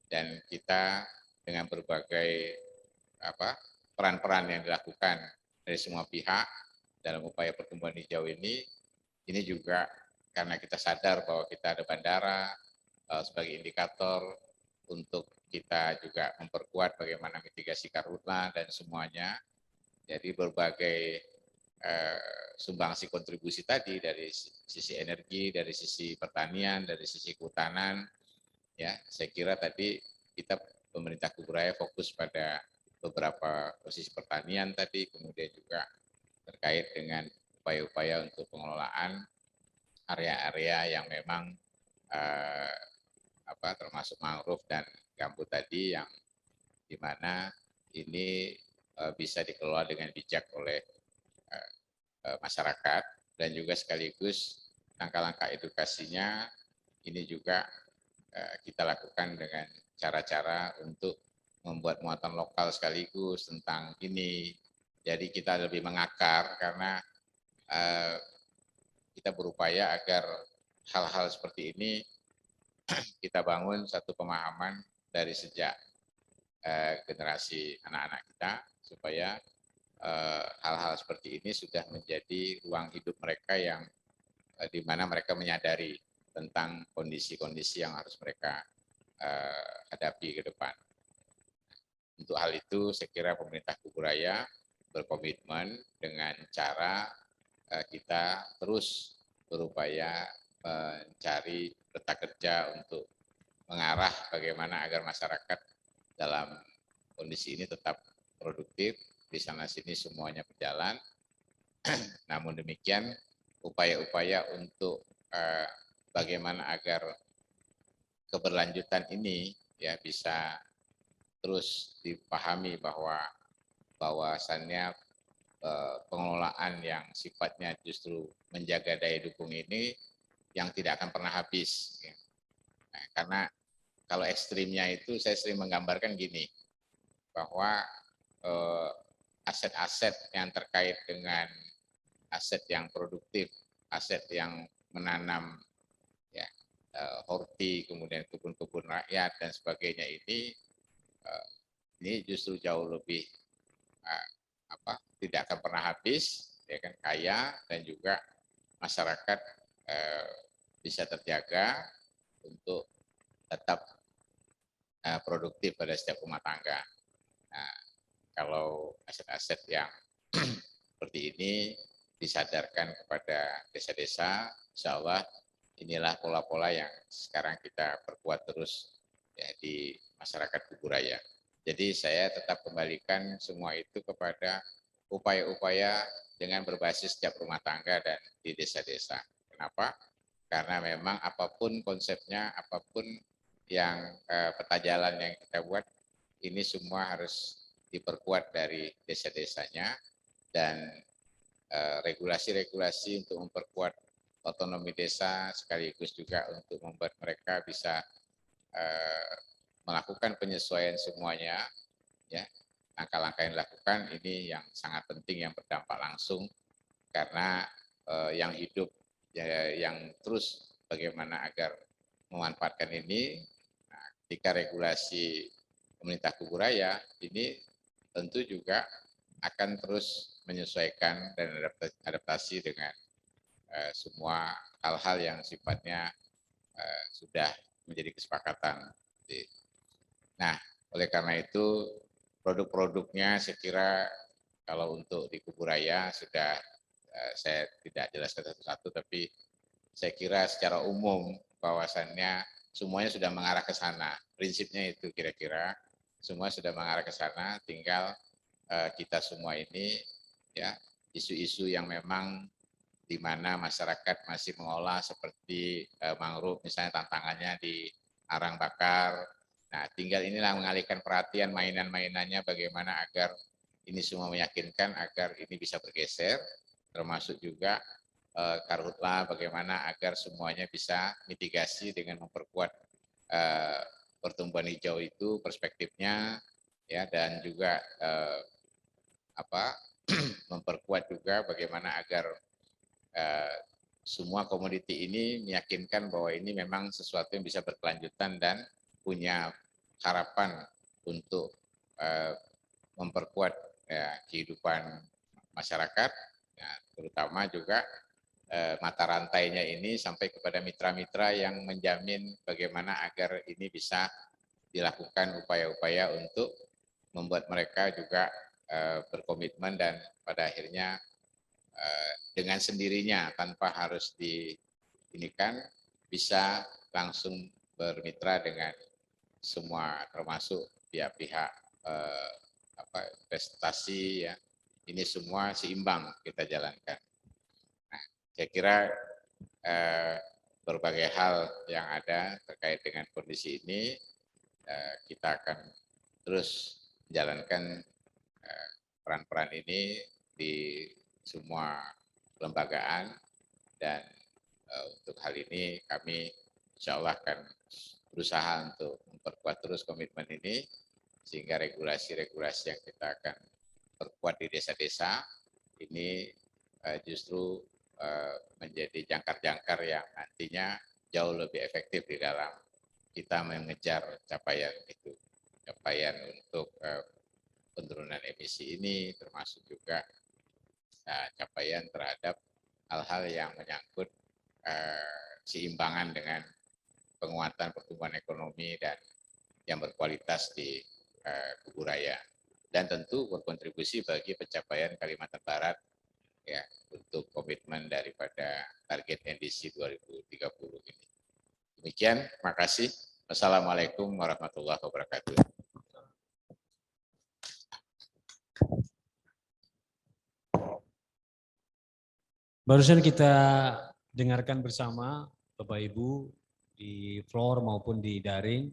dan kita dengan berbagai peran-peran yang dilakukan dari semua pihak dalam upaya pertumbuhan hijau ini juga karena kita sadar bahwa kita ada bandara sebagai indikator untuk kita juga memperkuat bagaimana mitigasi karhutla dan semuanya. Jadi berbagai sumbangsi kontribusi tadi dari sisi energi, dari sisi pertanian, dari sisi kehutanan, ya saya kira tadi kita pemerintah Kuburaya fokus pada beberapa posisi pertanian tadi, kemudian juga terkait dengan upaya-upaya untuk pengelolaan area-area yang memang termasuk mangrove dan gambut tadi, yang dimana ini bisa dikelola dengan bijak oleh masyarakat, dan juga sekaligus langkah-langkah edukasinya ini juga kita lakukan dengan cara-cara untuk membuat muatan lokal sekaligus tentang ini. Jadi kita lebih mengakar karena kita berupaya agar hal-hal seperti ini kita bangun satu pemahaman dari sejak generasi anak-anak kita, supaya hal-hal seperti ini sudah menjadi ruang hidup mereka yang di mana mereka menyadari tentang kondisi-kondisi yang harus mereka hadapi ke depan. Untuk hal itu saya kira pemerintah Kuburaya berkomitmen dengan cara kita terus berupaya mencari peta kerja untuk mengarah bagaimana agar masyarakat dalam kondisi ini tetap produktif, di sana sini semuanya berjalan. Namun demikian upaya-upaya untuk bagaimana agar keberlanjutan ini ya bisa terus dipahami bahwasannya pengelolaan yang sifatnya justru menjaga daya dukung ini yang tidak akan pernah habis. Nah, karena kalau ekstrimnya itu saya sering menggambarkan gini, bahwa aset-aset yang terkait dengan aset yang produktif, aset yang menanam ya horti, kemudian kebun-kebun rakyat dan sebagainya ini justru jauh lebih tidak akan pernah habis, ya kan, kaya, dan juga masyarakat bisa terjaga untuk tetap produktif pada setiap rumah tangga. Nah, kalau aset-aset yang seperti ini disadarkan kepada desa-desa, insya Allah inilah pola-pola yang sekarang kita perkuat terus ya di masyarakat Kuburaya. Jadi saya tetap kembalikan semua itu kepada upaya-upaya dengan berbasis setiap rumah tangga dan di desa-desa. Kenapa? Karena memang apapun konsepnya, apapun yang peta jalan yang kita buat, ini semua harus diperkuat dari desa-desanya, dan regulasi-regulasi untuk memperkuat otonomi desa sekaligus juga untuk membuat mereka bisa melakukan penyesuaian semuanya, ya langkah-langkah yang dilakukan ini yang sangat penting, yang berdampak langsung, karena yang hidup ya, yang terus bagaimana agar memanfaatkan ini. Nah, ketika regulasi pemerintah Kuburaya ini tentu juga akan terus menyesuaikan dan adaptasi dengan semua hal-hal yang sifatnya sudah menjadi kesepakatan. Nah, oleh karena itu produk-produknya saya kira kalau untuk di Kuburaya sudah saya tidak jelaskan satu-satu, tapi saya kira secara umum bahwasannya semuanya sudah mengarah ke sana. Prinsipnya itu kira-kira semua sudah mengarah ke sana, tinggal kita semua ini ya isu-isu yang memang di mana masyarakat masih mengolah seperti mangrove misalnya tantangannya di arang bakar. Nah, tinggal inilah mengalihkan perhatian mainan-mainannya bagaimana agar ini semua meyakinkan agar ini bisa bergeser, termasuk juga karhutlah bagaimana agar semuanya bisa mitigasi dengan memperkuat pertumbuhan hijau itu perspektifnya ya, dan juga memperkuat juga bagaimana agar semua komoditi ini meyakinkan bahwa ini memang sesuatu yang bisa berkelanjutan dan punya harapan untuk memperkuat kehidupan masyarakat, ya, terutama juga mata rantainya ini sampai kepada mitra-mitra yang menjamin bagaimana agar ini bisa dilakukan upaya-upaya untuk membuat mereka juga berkomitmen dan pada akhirnya dengan sendirinya tanpa harus diinikan bisa langsung bermitra dengan semua termasuk pihak-pihak investasi ya. Ini semua seimbang kita jalankan. Nah, saya kira berbagai hal yang ada terkait dengan kondisi ini kita akan terus menjalankan peran-peran ini di semua kelembagaan, dan untuk hal ini kami insya Allah akan berusaha untuk memperkuat terus komitmen ini sehingga regulasi-regulasi yang kita akan perkuat di desa-desa ini justru menjadi jangkar-jangkar yang nantinya jauh lebih efektif di dalam kita mengejar capaian itu, capaian untuk penurunan emisi ini, termasuk juga capaian terhadap hal-hal yang menyangkut seimbangan dengan penguatan pertumbuhan ekonomi dan yang berkualitas di Kubu Raya, dan tentu berkontribusi bagi pencapaian Kalimantan Barat ya untuk komitmen daripada target NDC 2030 ini. Demikian, terima kasih. Wassalamualaikum warahmatullahi wabarakatuh. Barusan kita dengarkan bersama Bapak Ibu di floor maupun di daring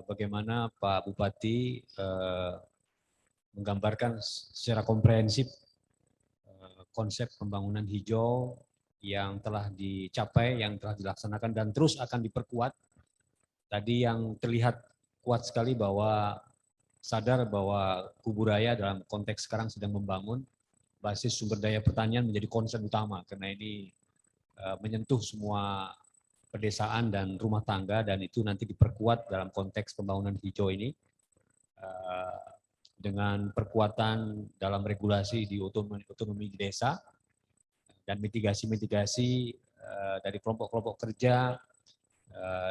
bagaimana Pak Bupati menggambarkan secara komprehensif konsep pembangunan hijau yang telah dicapai, yang telah dilaksanakan dan terus akan diperkuat. Tadi yang terlihat kuat sekali bahwa sadar bahwa Kubu Raya dalam konteks sekarang sedang membangun basis sumber daya pertanian menjadi concern utama karena ini menyentuh semua pedesaan dan rumah tangga, dan itu nanti diperkuat dalam konteks pembangunan hijau ini dengan perkuatan dalam regulasi di otonomi di desa dan mitigasi-mitigasi dari kelompok-kelompok kerja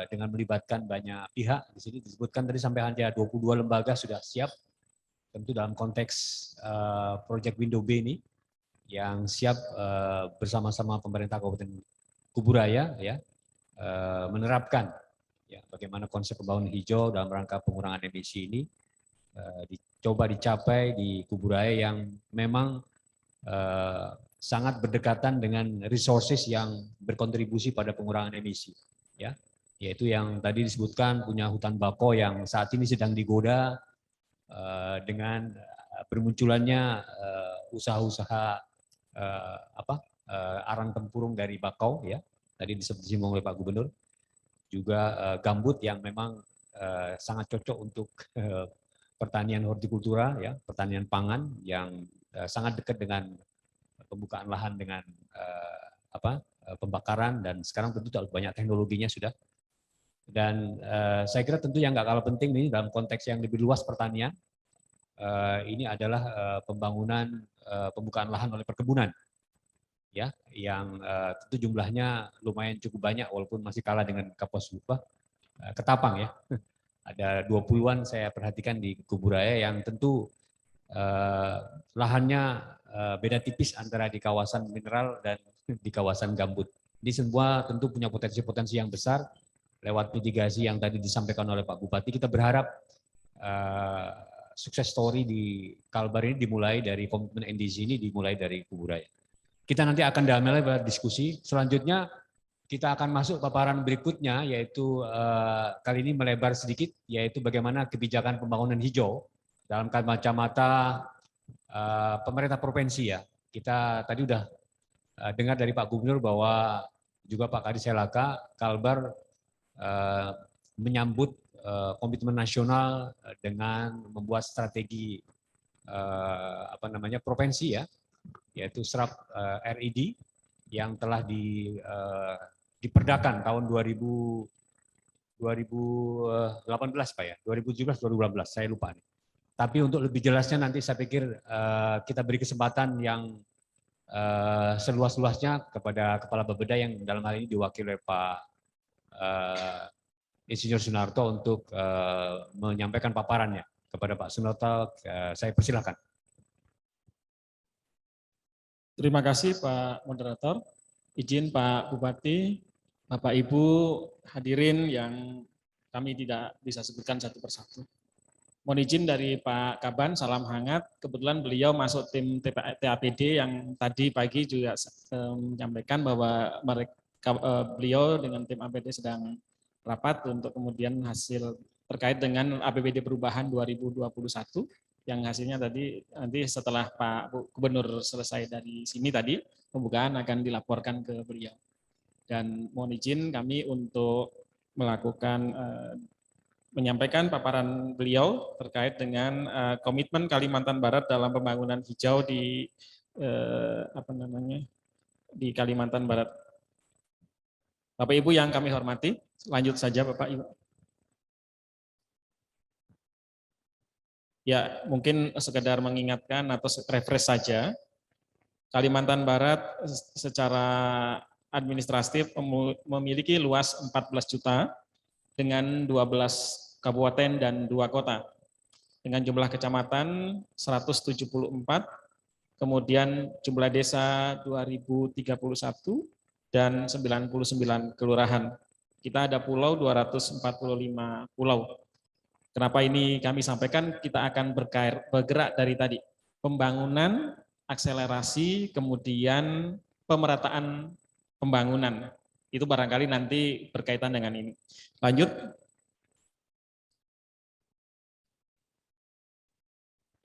dengan melibatkan banyak pihak. Di sini disebutkan tadi sampai hanya 22 lembaga sudah siap, tentu dalam konteks Project Window B ini yang siap bersama-sama pemerintah Kabupaten Kubu Raya ya menerapkan ya bagaimana konsep pembangunan hijau dalam rangka pengurangan emisi ini dicoba dicapai di Kubu Raya yang memang sangat berdekatan dengan resources yang berkontribusi pada pengurangan emisi ya, yaitu yang tadi disebutkan punya hutan bakau yang saat ini sedang digoda dengan bermunculannya usaha-usaha arang tempurung dari bakau ya, tadi disinggung oleh Pak Gubernur, juga gambut yang memang sangat cocok untuk pertanian hortikultura ya, pertanian pangan yang sangat dekat dengan pembukaan lahan dengan pembakaran, dan sekarang tentu banyak teknologinya sudah. Dan saya kira tentu yang nggak kalah penting ini dalam konteks yang lebih luas pertanian, ini adalah pembangunan pembukaan lahan oleh perkebunan, ya, yang tentu jumlahnya lumayan cukup banyak walaupun masih kalah dengan ketapang ya. Ada 20-an saya perhatikan di Kubu Raya yang tentu lahannya beda tipis antara di kawasan mineral dan di kawasan gambut. Ini semua tentu punya potensi-potensi yang besar. Lewat mitigasi yang tadi disampaikan oleh Pak Bupati, kita berharap sukses story di Kalbar ini dimulai dari komitmen NDC ini dimulai dari Kuburaya. Kita nanti akan damai diskusi. Selanjutnya kita akan masuk paparan berikutnya, yaitu kali ini melebar sedikit, yaitu bagaimana kebijakan pembangunan hijau dalam kacamata pemerintah provinsi ya. Kita tadi udah dengar dari Pak Gubernur bahwa juga Pak Kadis Helaka, Kalbar menyambut komitmen nasional dengan membuat strategi provinsi ya, yaitu SRAP RID yang telah diperdakan tahun 2018 Pak ya, 2017 2018 saya lupa nih. Tapi untuk lebih jelasnya nanti saya pikir kita beri kesempatan yang seluas-luasnya kepada Kepala Bapeda yang dalam hal ini diwakili oleh Pak Insinyur Sunarto untuk menyampaikan paparannya. Kepada Pak Sunarto, saya persilakan. Terima kasih Pak Moderator. Izin Pak Bupati, Bapak Ibu hadirin yang kami tidak bisa sebutkan satu persatu. Mohon izin dari Pak Kaban, salam hangat. Kebetulan beliau masuk tim TAPD yang tadi pagi juga menyampaikan bahwa beliau dengan tim APD sedang rapat untuk kemudian hasil terkait dengan APBD perubahan 2021 yang hasilnya tadi nanti setelah Pak Gubernur selesai dari sini tadi pembukaan akan dilaporkan ke beliau. Dan mohon izin kami untuk melakukan menyampaikan paparan beliau terkait dengan komitmen Kalimantan Barat dalam pembangunan hijau di di Kalimantan Barat. Bapak Ibu yang kami hormati, lanjut saja Bapak Ibu. Ya, mungkin sekedar mengingatkan atau refresh saja. Kalimantan Barat secara administratif memiliki luas 14 juta dengan 12 kabupaten dan 2 kota. Dengan jumlah kecamatan 174, kemudian jumlah desa 2031 dan 99 kelurahan. Kita ada pulau 245 pulau. Kenapa ini kami sampaikan? Kita akan bergerak dari tadi. Pembangunan, akselerasi, kemudian pemerataan pembangunan. Itu barangkali nanti berkaitan dengan ini. Lanjut.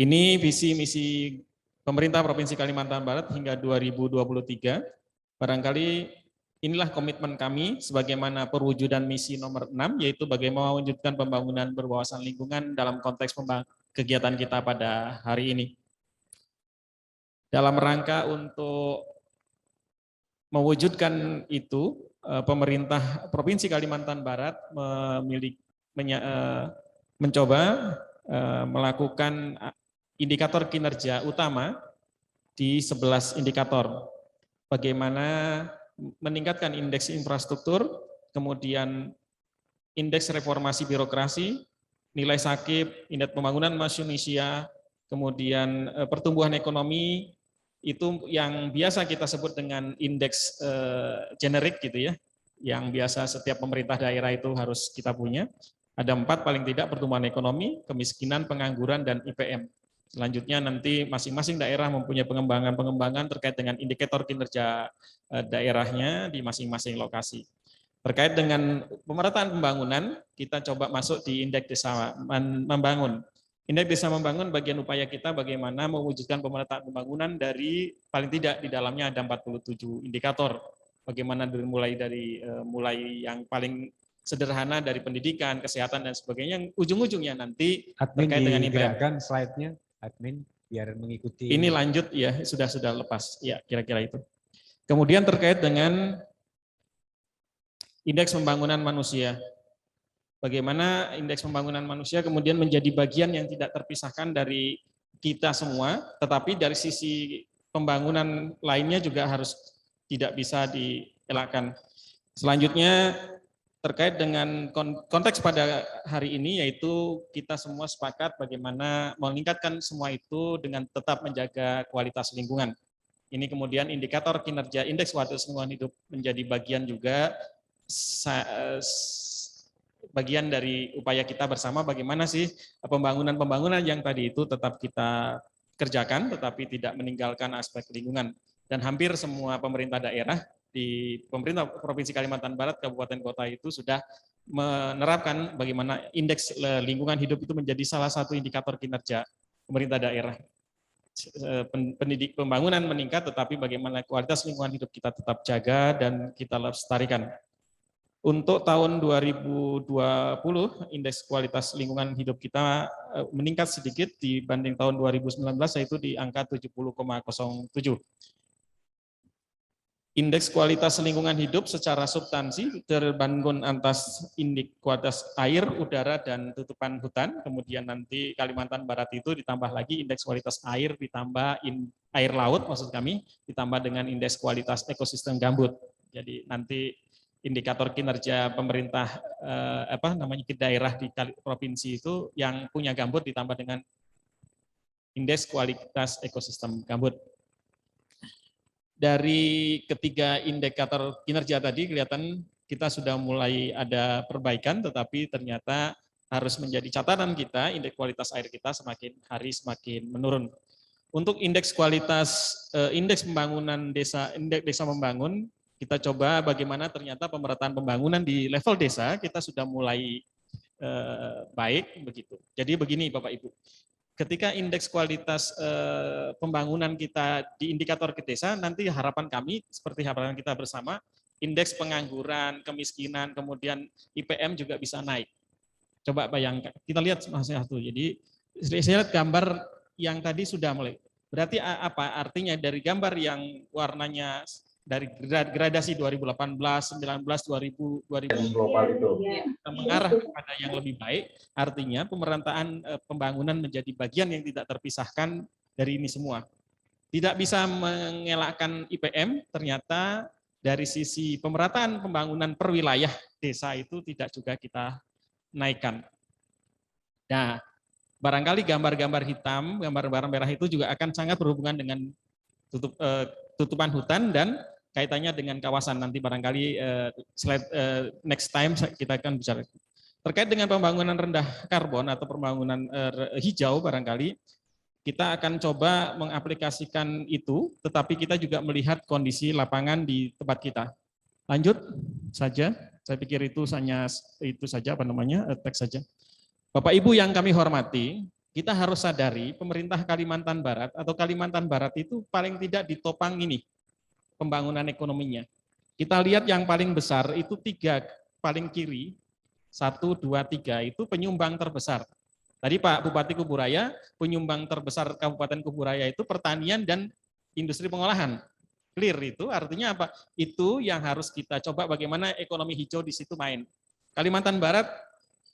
Ini visi misi pemerintah Provinsi Kalimantan Barat hingga 2023. Barangkali inilah komitmen kami sebagaimana perwujudan misi nomor 6, yaitu bagaimana mewujudkan pembangunan berwawasan lingkungan dalam konteks kegiatan kita pada hari ini. Dalam rangka untuk mewujudkan itu, pemerintah Provinsi Kalimantan Barat mencoba melakukan indikator kinerja utama di 11 indikator. Bagaimana meningkatkan indeks infrastruktur, kemudian indeks reformasi birokrasi, nilai SAKIP, indeks pembangunan manusia, kemudian pertumbuhan ekonomi, itu yang biasa kita sebut dengan indeks generik gitu ya, yang biasa setiap pemerintah daerah itu harus kita punya. Ada 4 paling tidak, pertumbuhan ekonomi, kemiskinan, pengangguran, dan IPM. Selanjutnya nanti masing-masing daerah mempunyai pengembangan terkait dengan indikator kinerja daerahnya di masing-masing lokasi. Terkait dengan pemerataan pembangunan, kita coba masuk di indeks desa membangun. Indeks desa membangun bagian upaya kita bagaimana mewujudkan pemerataan pembangunan dari paling tidak di dalamnya ada 47 indikator. Bagaimana mulai yang paling sederhana dari pendidikan, kesehatan dan sebagainya, yang ujung-ujungnya nanti terkait dengan digerakkan slide-nya. Admin biar mengikuti. Ini lanjut ya, sudah lepas ya, kira-kira itu. Kemudian terkait dengan indeks pembangunan manusia. Bagaimana indeks pembangunan manusia kemudian menjadi bagian yang tidak terpisahkan dari kita semua, tetapi dari sisi pembangunan lainnya juga harus tidak bisa dielakkan. Selanjutnya terkait dengan konteks pada hari ini, yaitu kita semua sepakat bagaimana meningkatkan semua itu dengan tetap menjaga kualitas lingkungan. Ini kemudian indikator kinerja indeks kualitas lingkungan hidup menjadi bagian juga bagian dari upaya kita bersama bagaimana sih pembangunan yang tadi itu tetap kita kerjakan tetapi tidak meninggalkan aspek lingkungan. Dan hampir semua pemerintah daerah di pemerintah Provinsi Kalimantan Barat, kabupaten kota itu sudah menerapkan bagaimana indeks lingkungan hidup itu menjadi salah satu indikator kinerja pemerintah daerah. Pembangunan meningkat, tetapi bagaimana kualitas lingkungan hidup kita tetap jaga dan kita lestarikan. Untuk tahun 2020, indeks kualitas lingkungan hidup kita meningkat sedikit dibanding tahun 2019, yaitu di angka 70,07. Indeks kualitas lingkungan hidup secara substansi terbangun atas indeks kualitas air, udara, dan tutupan hutan. Kemudian nanti Kalimantan Barat itu ditambah lagi indeks kualitas air, ditambah air laut, maksud kami, ditambah dengan indeks kualitas ekosistem gambut. Jadi nanti indikator kinerja pemerintah ke daerah di provinsi itu yang punya gambut ditambah dengan indeks kualitas ekosistem gambut. Dari ketiga indikator kinerja tadi kelihatan kita sudah mulai ada perbaikan, tetapi ternyata harus menjadi catatan kita, indeks kualitas air kita semakin hari semakin menurun. Untuk indeks kualitas, indeks pembangunan desa, indeks desa membangun, kita coba bagaimana ternyata pemerataan pembangunan di level desa kita sudah mulai baik begitu. Jadi begini Bapak Ibu. Ketika indeks kualitas pembangunan kita di indikator ke desa, nanti harapan kami, seperti harapan kita bersama, indeks pengangguran, kemiskinan, kemudian IPM juga bisa naik. Coba bayangkan, kita lihat satu. Jadi saya lihat gambar yang tadi sudah mulai. Berarti apa? Artinya dari gambar yang warnanya dari gradasi 2018, 19, 2000 mengarah kepada yang lebih baik, artinya pemerataan pembangunan menjadi bagian yang tidak terpisahkan dari ini semua. Tidak bisa mengelakkan IPM, ternyata dari sisi pemerataan pembangunan per wilayah desa itu tidak juga kita naikkan. Nah, barangkali gambar-gambar hitam, gambar-gambar merah itu juga akan sangat berhubungan dengan tutupan hutan dan kaitannya dengan kawasan. Nanti barangkali slide next time kita akan bicara. Terkait dengan pembangunan rendah karbon atau pembangunan hijau barangkali kita akan coba mengaplikasikan itu, tetapi kita juga melihat kondisi lapangan di tempat kita. Lanjut saja, saya pikir itu saja teks saja. Bapak Ibu yang kami hormati, kita harus sadari pemerintah Kalimantan Barat atau Kalimantan Barat itu paling tidak ditopang ini pembangunan ekonominya. Kita lihat yang paling besar itu 3 paling kiri, 1, 2, 3 itu penyumbang terbesar. Tadi Pak Bupati Kuburaya, penyumbang terbesar Kabupaten Kuburaya itu pertanian dan industri pengolahan. Clear itu artinya apa? Itu yang harus kita coba bagaimana ekonomi hijau di situ main. Kalimantan Barat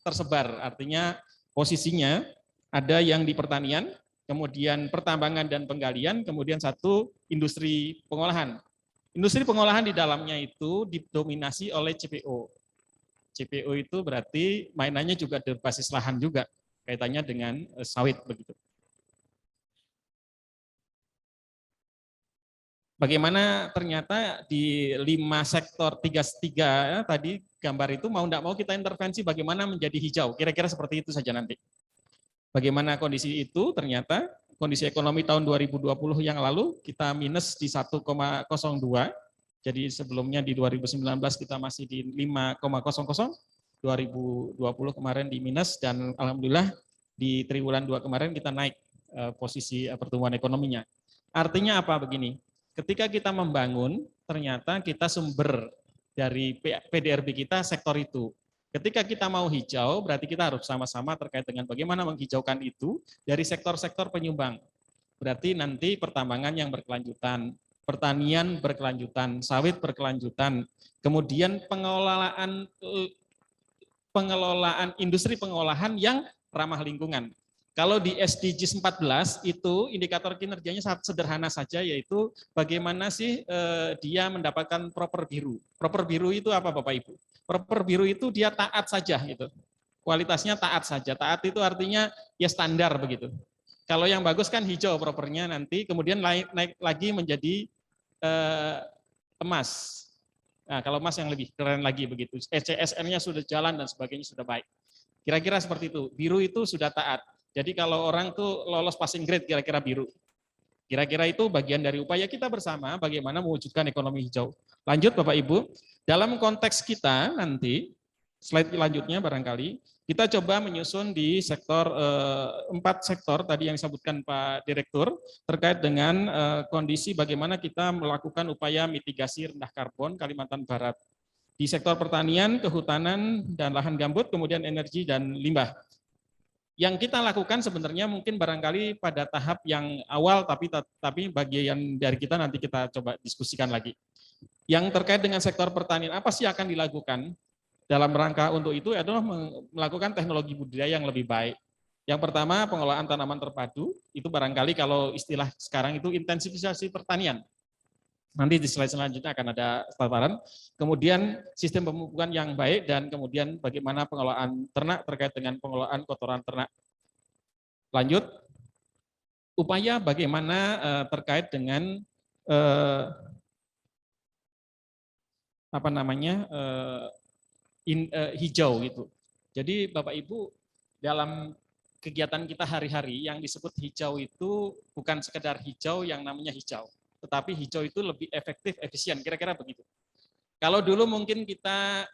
tersebar, artinya posisinya ada yang di pertanian, kemudian pertambangan dan penggalian, kemudian 1 industri pengolahan. Industri pengolahan di dalamnya itu didominasi oleh CPO. CPO itu berarti mainannya juga berbasis lahan juga, kaitannya dengan sawit begitu. Bagaimana ternyata di 5 sektor 3 tadi gambar itu mau tidak mau kita intervensi bagaimana menjadi hijau, kira-kira seperti itu saja nanti. Bagaimana kondisi itu ternyata kondisi ekonomi tahun 2020 yang lalu kita minus di 1,02, jadi sebelumnya di 2019 kita masih di 5,00, 2020 kemarin di minus dan alhamdulillah di triwulan 2 kemarin kita naik posisi pertumbuhan ekonominya. Artinya apa begini, ketika kita membangun ternyata kita sumber dari PDRB kita sektor itu. Ketika kita mau hijau, berarti kita harus sama-sama terkait dengan bagaimana menghijaukan itu dari sektor-sektor penyumbang. Berarti nanti pertambangan yang berkelanjutan, pertanian berkelanjutan, sawit berkelanjutan, kemudian pengelolaan industri pengolahan yang ramah lingkungan. Kalau di SDGs 14 itu indikator kinerjanya sangat sederhana saja, yaitu bagaimana sih dia mendapatkan proper biru. Proper biru itu apa Bapak Ibu? Proper biru itu dia taat saja gitu. Kualitasnya taat saja. Taat itu artinya ya standar begitu. Kalau yang bagus kan hijau propernya nanti, kemudian naik lagi menjadi emas. Nah, kalau emas yang lebih keren lagi begitu. CSR-nya sudah jalan dan sebagainya sudah baik. Kira-kira seperti itu. Biru itu sudah taat. Jadi kalau orang tuh lolos passing grade kira-kira biru. Kira-kira itu bagian dari upaya kita bersama bagaimana mewujudkan ekonomi hijau. Lanjut Bapak Ibu, dalam konteks kita nanti, slide selanjutnya barangkali, kita coba menyusun di sektor 4 sektor tadi yang disebutkan Pak Direktur terkait dengan kondisi bagaimana kita melakukan upaya mitigasi rendah karbon Kalimantan Barat. Di sektor pertanian, kehutanan, dan lahan gambut, kemudian energi dan limbah. Yang kita lakukan sebenarnya mungkin barangkali pada tahap yang awal, tapi bagian dari kita nanti kita coba diskusikan lagi. Yang terkait dengan sektor pertanian, apa sih akan dilakukan dalam rangka untuk itu adalah melakukan teknologi budidaya yang lebih baik. Yang pertama, pengolahan tanaman terpadu, itu barangkali kalau istilah sekarang itu intensifikasi pertanian. Nanti di slide selanjutnya akan ada paparan. Kemudian sistem pemupukan yang baik dan kemudian bagaimana pengelolaan ternak terkait dengan pengelolaan kotoran ternak. Lanjut, upaya bagaimana terkait dengan hijau gitu. Jadi Bapak Ibu dalam kegiatan kita hari-hari yang disebut hijau itu bukan sekedar hijau yang namanya hijau. Tetapi hijau itu lebih efektif, efisien, kira-kira begitu. Kalau dulu mungkin kita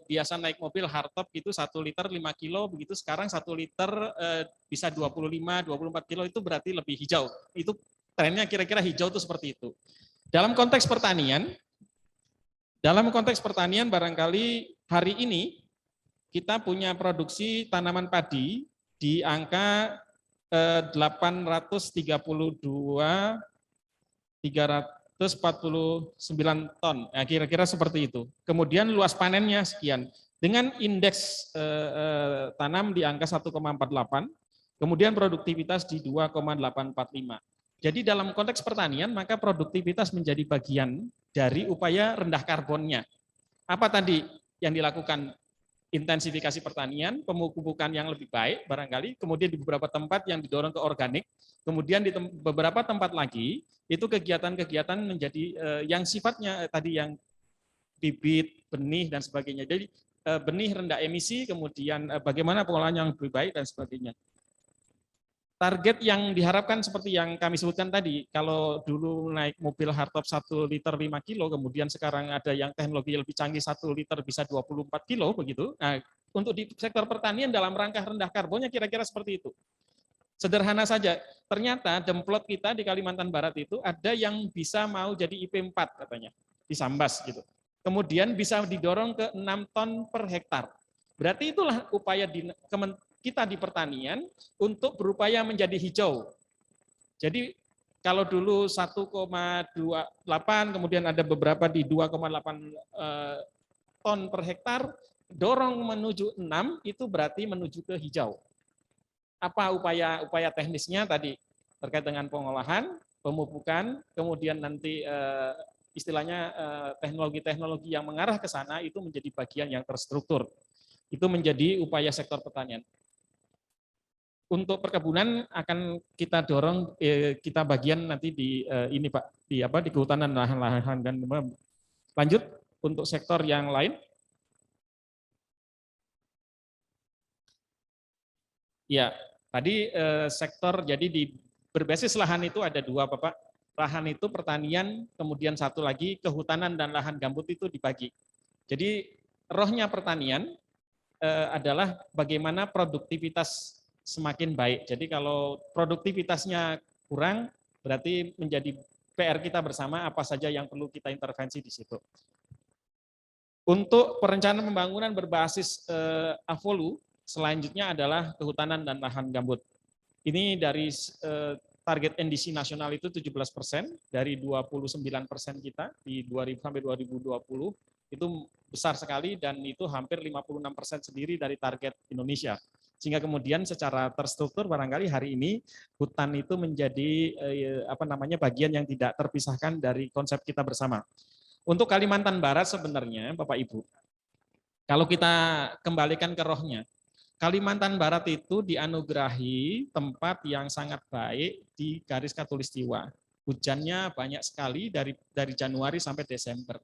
biasa naik mobil hardtop gitu 1 liter 5 kilo begitu, sekarang 1 liter bisa 25-24 kilo, itu berarti lebih hijau. Itu trennya kira-kira hijau itu seperti itu. Dalam konteks pertanian barangkali hari ini kita punya produksi tanaman padi di angka 832.349 ton, ya, kira-kira seperti itu. Kemudian luas panennya sekian, dengan indeks tanam di angka 1,48, kemudian produktivitas di 2,845. Jadi dalam konteks pertanian, maka produktivitas menjadi bagian dari upaya rendah karbonnya. Apa tadi yang dilakukan? Intensifikasi pertanian, pemupukan yang lebih baik barangkali, kemudian di beberapa tempat yang didorong ke organik, kemudian di beberapa tempat lagi itu kegiatan-kegiatan menjadi yang sifatnya tadi yang bibit, benih dan sebagainya. Jadi benih rendah emisi, kemudian bagaimana pengolahan yang lebih baik dan sebagainya. Target yang diharapkan seperti yang kami sebutkan tadi, kalau dulu naik mobil hardtop 1 liter 5 kilo, kemudian sekarang ada yang teknologi lebih canggih 1 liter bisa 24 kilo, begitu. Nah, untuk di sektor pertanian dalam rangka rendah karbonnya kira-kira seperti itu. Sederhana saja, ternyata demplot kita di Kalimantan Barat itu ada yang bisa mau jadi IP4 katanya, di Sambas gitu. Kemudian bisa didorong ke 6 ton per hektar. Berarti itulah upaya kita di pertanian untuk berupaya menjadi hijau. Jadi kalau dulu 1,28, kemudian ada beberapa di 2,8 ton per hektar, dorong menuju 6 itu berarti menuju ke hijau. Apa upaya teknisnya tadi terkait dengan pengolahan, pemupukan, kemudian nanti istilahnya teknologi-teknologi yang mengarah ke sana itu menjadi bagian yang terstruktur. Itu menjadi upaya sektor pertanian. Untuk perkebunan akan kita dorong, kita bagian nanti di ini Pak, di kehutanan lahan-lahan dan lanjut untuk sektor yang lain. Ya, tadi sektor jadi di berbasis lahan itu ada 2 Bapak. Lahan itu pertanian, kemudian satu lagi kehutanan dan lahan gambut itu dibagi. Jadi rohnya pertanian adalah bagaimana produktivitas semakin baik. Jadi kalau produktivitasnya kurang, berarti menjadi PR kita bersama apa saja yang perlu kita intervensi di situ. Untuk perencanaan pembangunan berbasis AVOLU, selanjutnya adalah kehutanan dan lahan gambut. Ini dari target NDC nasional itu 17%, dari 29% kita di 2000 sampai 2020, itu besar sekali dan itu hampir 56% sendiri dari target Indonesia. Sehingga kemudian secara terstruktur barangkali hari ini hutan itu menjadi bagian yang tidak terpisahkan dari konsep kita bersama. Untuk Kalimantan Barat sebenarnya Bapak Ibu, kalau kita kembalikan ke rohnya, Kalimantan Barat itu dianugerahi tempat yang sangat baik di garis khatulistiwa. Hujannya banyak sekali dari Januari sampai Desember.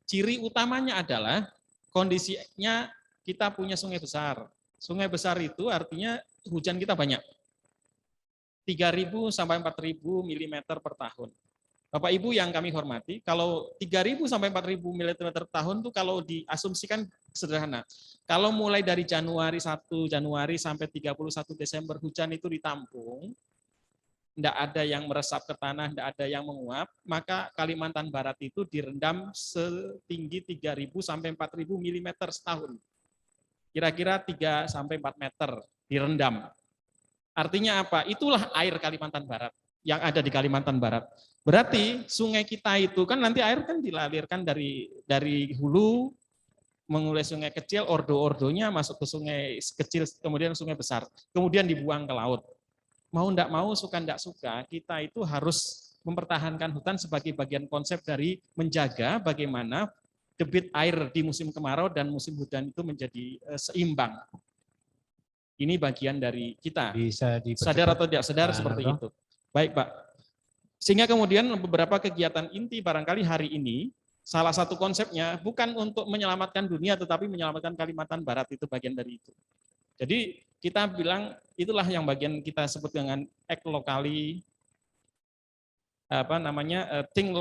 Ciri utamanya adalah kondisinya kita punya sungai besar. Sungai besar itu artinya hujan kita banyak. 3.000 sampai 4.000 mm per tahun. Bapak Ibu yang kami hormati, kalau 3.000 sampai 4.000 mm per tahun itu kalau diasumsikan sederhana. Kalau mulai dari Januari 1 Januari sampai 31 Desember hujan itu ditampung, tidak ada yang meresap ke tanah, tidak ada yang menguap, maka Kalimantan Barat itu direndam setinggi 3.000 sampai 4.000 mm setahun. Kira-kira 3 sampai 4 meter direndam. Artinya apa? Itulah air Kalimantan Barat yang ada di Kalimantan Barat. Berarti sungai kita itu kan nanti air kan dilalirkan dari hulu mengurai sungai kecil, ordo-ordonya masuk ke sungai kecil, kemudian sungai besar, kemudian dibuang ke laut. Mau enggak mau, suka enggak suka, kita itu harus mempertahankan hutan sebagai bagian konsep dari menjaga bagaimana debit air di musim kemarau dan musim hujan itu menjadi seimbang. Ini bagian dari kita. Bisa sadar atau tidak sadar seperti itu. Baik Pak. Sehingga kemudian beberapa kegiatan inti barangkali hari ini, salah satu konsepnya bukan untuk menyelamatkan dunia, tetapi menyelamatkan Kalimantan Barat, itu bagian dari itu. Jadi kita bilang itulah yang bagian kita sebut dengan act locally, think